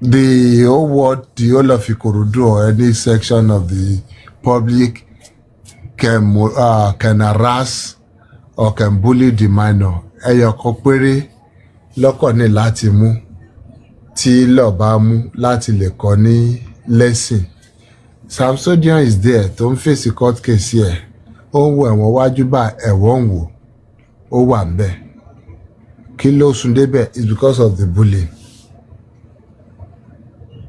The whole world, the whole of Ikorodu or any section of the public can harass or can bully the minor. Èèyàn kan péré lọ́kàn ní láti mú tí lọ́ọ̀ bá mú láti lè kọ́ ní lesson. Samsodian is there tó ń fèsì court case here. Ó ń wo ẹ̀wọ̀n wájú bá ẹ̀wọ̀n ń wò. Ó wà ń bẹ̀. Kí ló sún débẹ̀ is because of the bullying.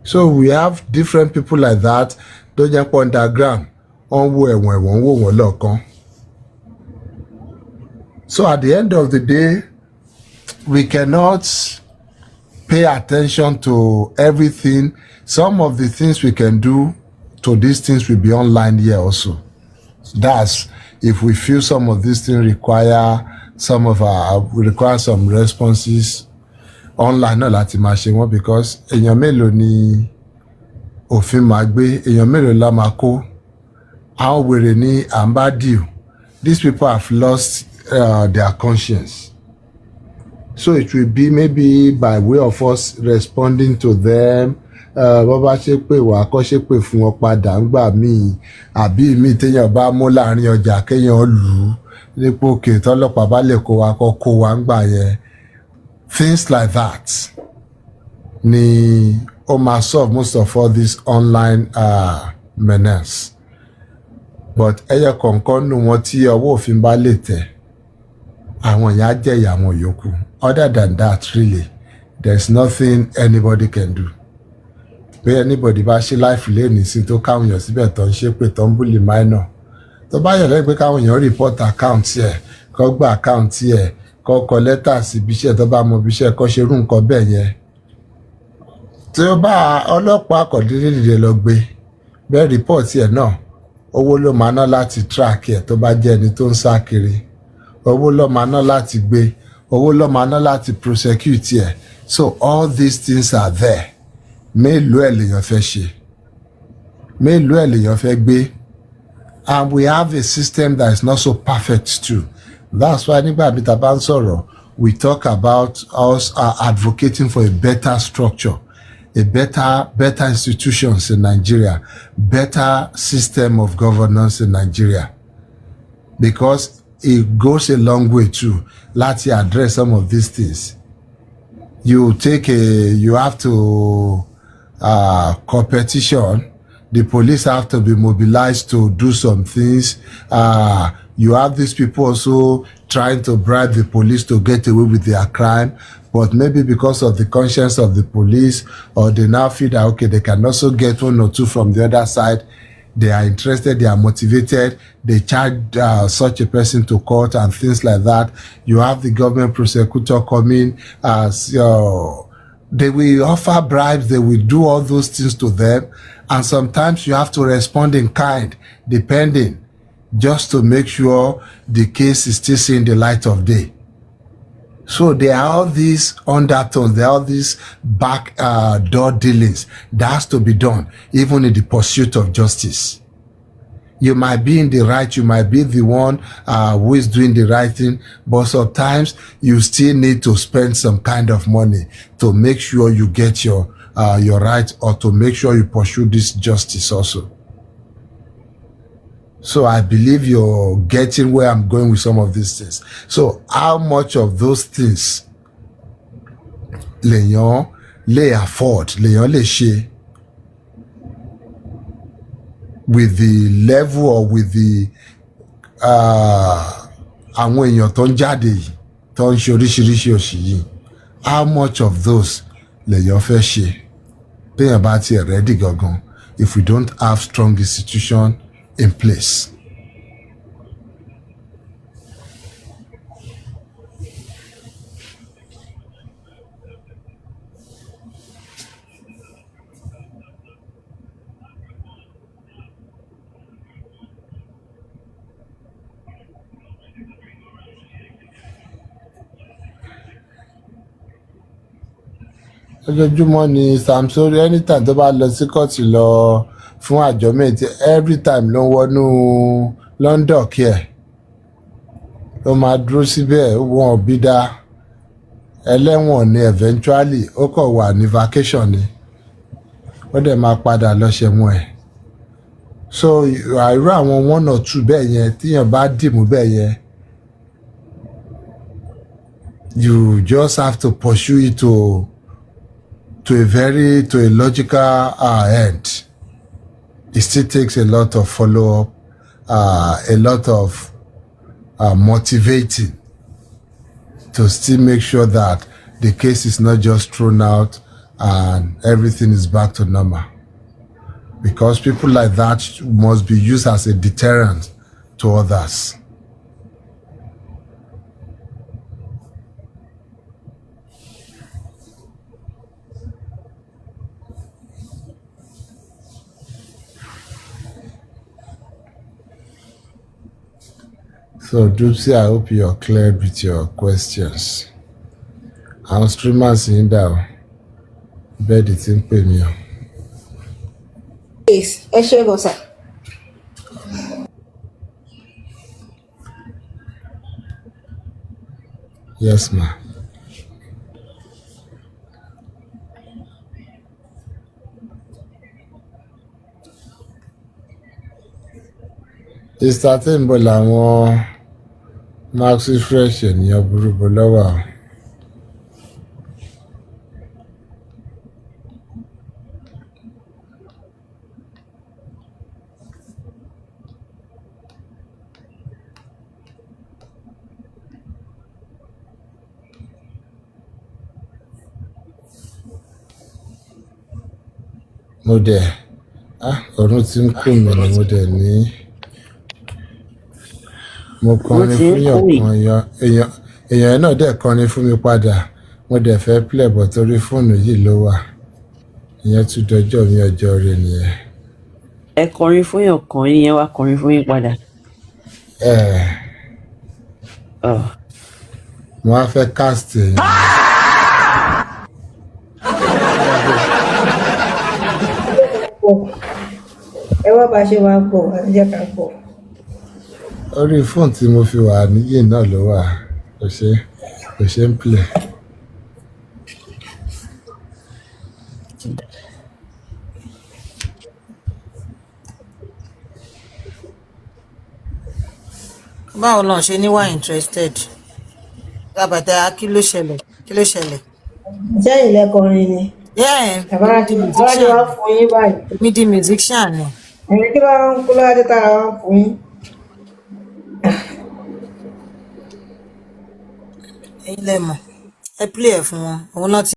So we have different people like that tó jẹ́ pọ̀ underground. Ó ń wo ẹ̀wọ̀n ń wò wọ́n lọ́ọ̀kan. So at the end of the day, we cannot pay attention to everything. Some of the things we can do to these things will be online here also. That's if we feel some of these things require some responses online náà láti máa ṣe wọ́n, because èèyàn mélòó ni òfin máa gbé, èèyàn mélòó la máa kó, àwọn wèrè ní à ń bá deal. These people have lost their conscience. So it will be maybe by way of us responding to them. Bọ́bá ṣe pé wà á kọ́ ṣe pé fún ọ padà ń gbà míì àbí míì téèyàn bá mú láàrin ọjà kéèyàn lù ú nípò òkè tọ́lọ́pàá bá lè kó wa kọ́ kó wa ń gbà yẹn. Things like that ni ó máa solve most of all this online menace. But ẹyẹ kọ̀ọ̀kan nù wọn tí ọwọ́ òfin bá lè tẹ̀, àwọn èèyàn á jẹ̀yà àwọn yòókù. Other than that, really, there's nothing anybody can do. pé anybody bá ṣe life lẹ́nìí sí tó káwọn èèyàn síbẹ̀ tó ń ṣépè tó ń bully minor tó bá yẹ̀ lẹ́yìn pé káwọn èèyàn report account ẹ̀ kó gba account ẹ̀ kó kọ lẹ́tà sí ibi iṣẹ́ tó bá mọ ibi iṣẹ́ kó ṣerú nǹkan bẹ́ẹ̀ yẹn tí ó bá ọlọ́pàá kọ̀dídìde lọ gbé bẹ́ẹ̀ report ẹ̀ náà owó ló máa ná láti track ẹ̀ tó bá jẹ́ ẹni tó ń sá kiri owó ló máa ná láti gbé owó ló máa ná láti prosecute ẹ̀ so all these things are there mélòó ẹ̀ lèèyàn fẹ́ ṣe mélòó ẹ̀ lèèyàn fẹ́ gbé and we have a system that is not so perfect too that's why nígbà bí ta bá ń sọ̀rọ̀ we talk about us advocating for a better structure a better institutions in Nigeria, better system of governance in Nigeria, because it goes a long way too. Láti address some of these things. You have to competition. The police have to be mobilized to do some things. You have these people also trying to bribe the police to get away with their crime, but maybe because of the conscience of the police, or they now feel that, okay, they can also get one or two from the other side. They are interested, they are motivated, they charge such a person to court and things like that. You have the government prosecutor coming as they will offer bribes, they will do all those things to them, and sometimes you have to respond in kind, depending, just to make sure the case is still seeing the light of day. So there are all these undertones, there are all these back door dealings that has to be done, even in the pursuit of justice. You might be in the right, you might be the one who is doing the right thing, but sometimes you still need to spend some kind of money to make sure you get your right, or to make sure you pursue this justice also. So I believe you're getting where I'm going with some of these things. So how much of those things lèèyàn lè afford, lèèyàn lè ṣe with the level or with the àwọn èèyàn tó ń jáde yìí tó ń ṣe oríṣiríṣi òṣì yìí, how much of those lèèyàn fẹ́ ṣe téèyàn bá tiẹ̀ ready gangan if we don't have strong institution in place. Ojoojúmọ́ ni Samsori anytime tó bá lọ sí kóòtù lọ fún adjournment every time ló ń wọnú London kí ẹ̀ ó máa dúró síbẹ̀ wọn ò bí dá ẹlẹ́wọ̀n ni eventually ó kàn wà ní vacation ni ó dẹ̀ máa padà lọ ṣẹ̀wọ̀n ẹ̀. So irú àwọn one or two bẹ́ẹ̀ yẹn tíyàn bá dìmú bẹ́ẹ̀ yẹn you just have to pursue it to a logical end. It still takes a lot of follow-up, a lot of motivating to still make sure that the case is not just thrown out and everything is back to normal. Because people like that must be used as a deterrent to others. So, Dupsy, I hope you're clear with your questions. Àwọn streamers yìí dà o, bẹ́ẹ̀dì tí ń pè mí o. Ẹ ṣé gan sir. Yes, ma. Ìsàtìn bọ̀ làwọn Maxi Fresh ènìyàn burúkú lọ́wọ́ o. mo dẹ̀ ọ̀run tí ń kún mi ni mo dẹ̀ ní mo kọrin fún èèyàn kan èèyàn náà dẹ̀ kọrin fún mi padà mo dẹ̀ fẹ́ play bọ̀ torí fóònù yìí ló wà ìyẹn tún dọjọ́ mi ọjọ́ rẹ̀ nìyẹn. Ẹ kọrin fún èèyàn kan ìyẹn wá kọrin fún yín padà. Mo wá fẹ́ cast èèyàn. Ẹ wá bá ṣe wá gbọ́ àti jẹ́ ká gbọ́. Orí fóònù tí mo fi wà níyì náà ló wà kò ṣe ń play. Báwo lọ́n ṣe ní wá interested? Tábàtà kí ló ṣẹlẹ̀? Sẹ́yìn lẹ́kọrin ni. Àbára di musician. Wá fún yín báyìí. Mi di musician ni. Ẹ̀yin kí bá ń kú lọ́wọ́ tára wá fún yín. Ẹ̀yin lẹ mọ̀. Ẹ play ẹ̀ fún wọn. Òun náà ti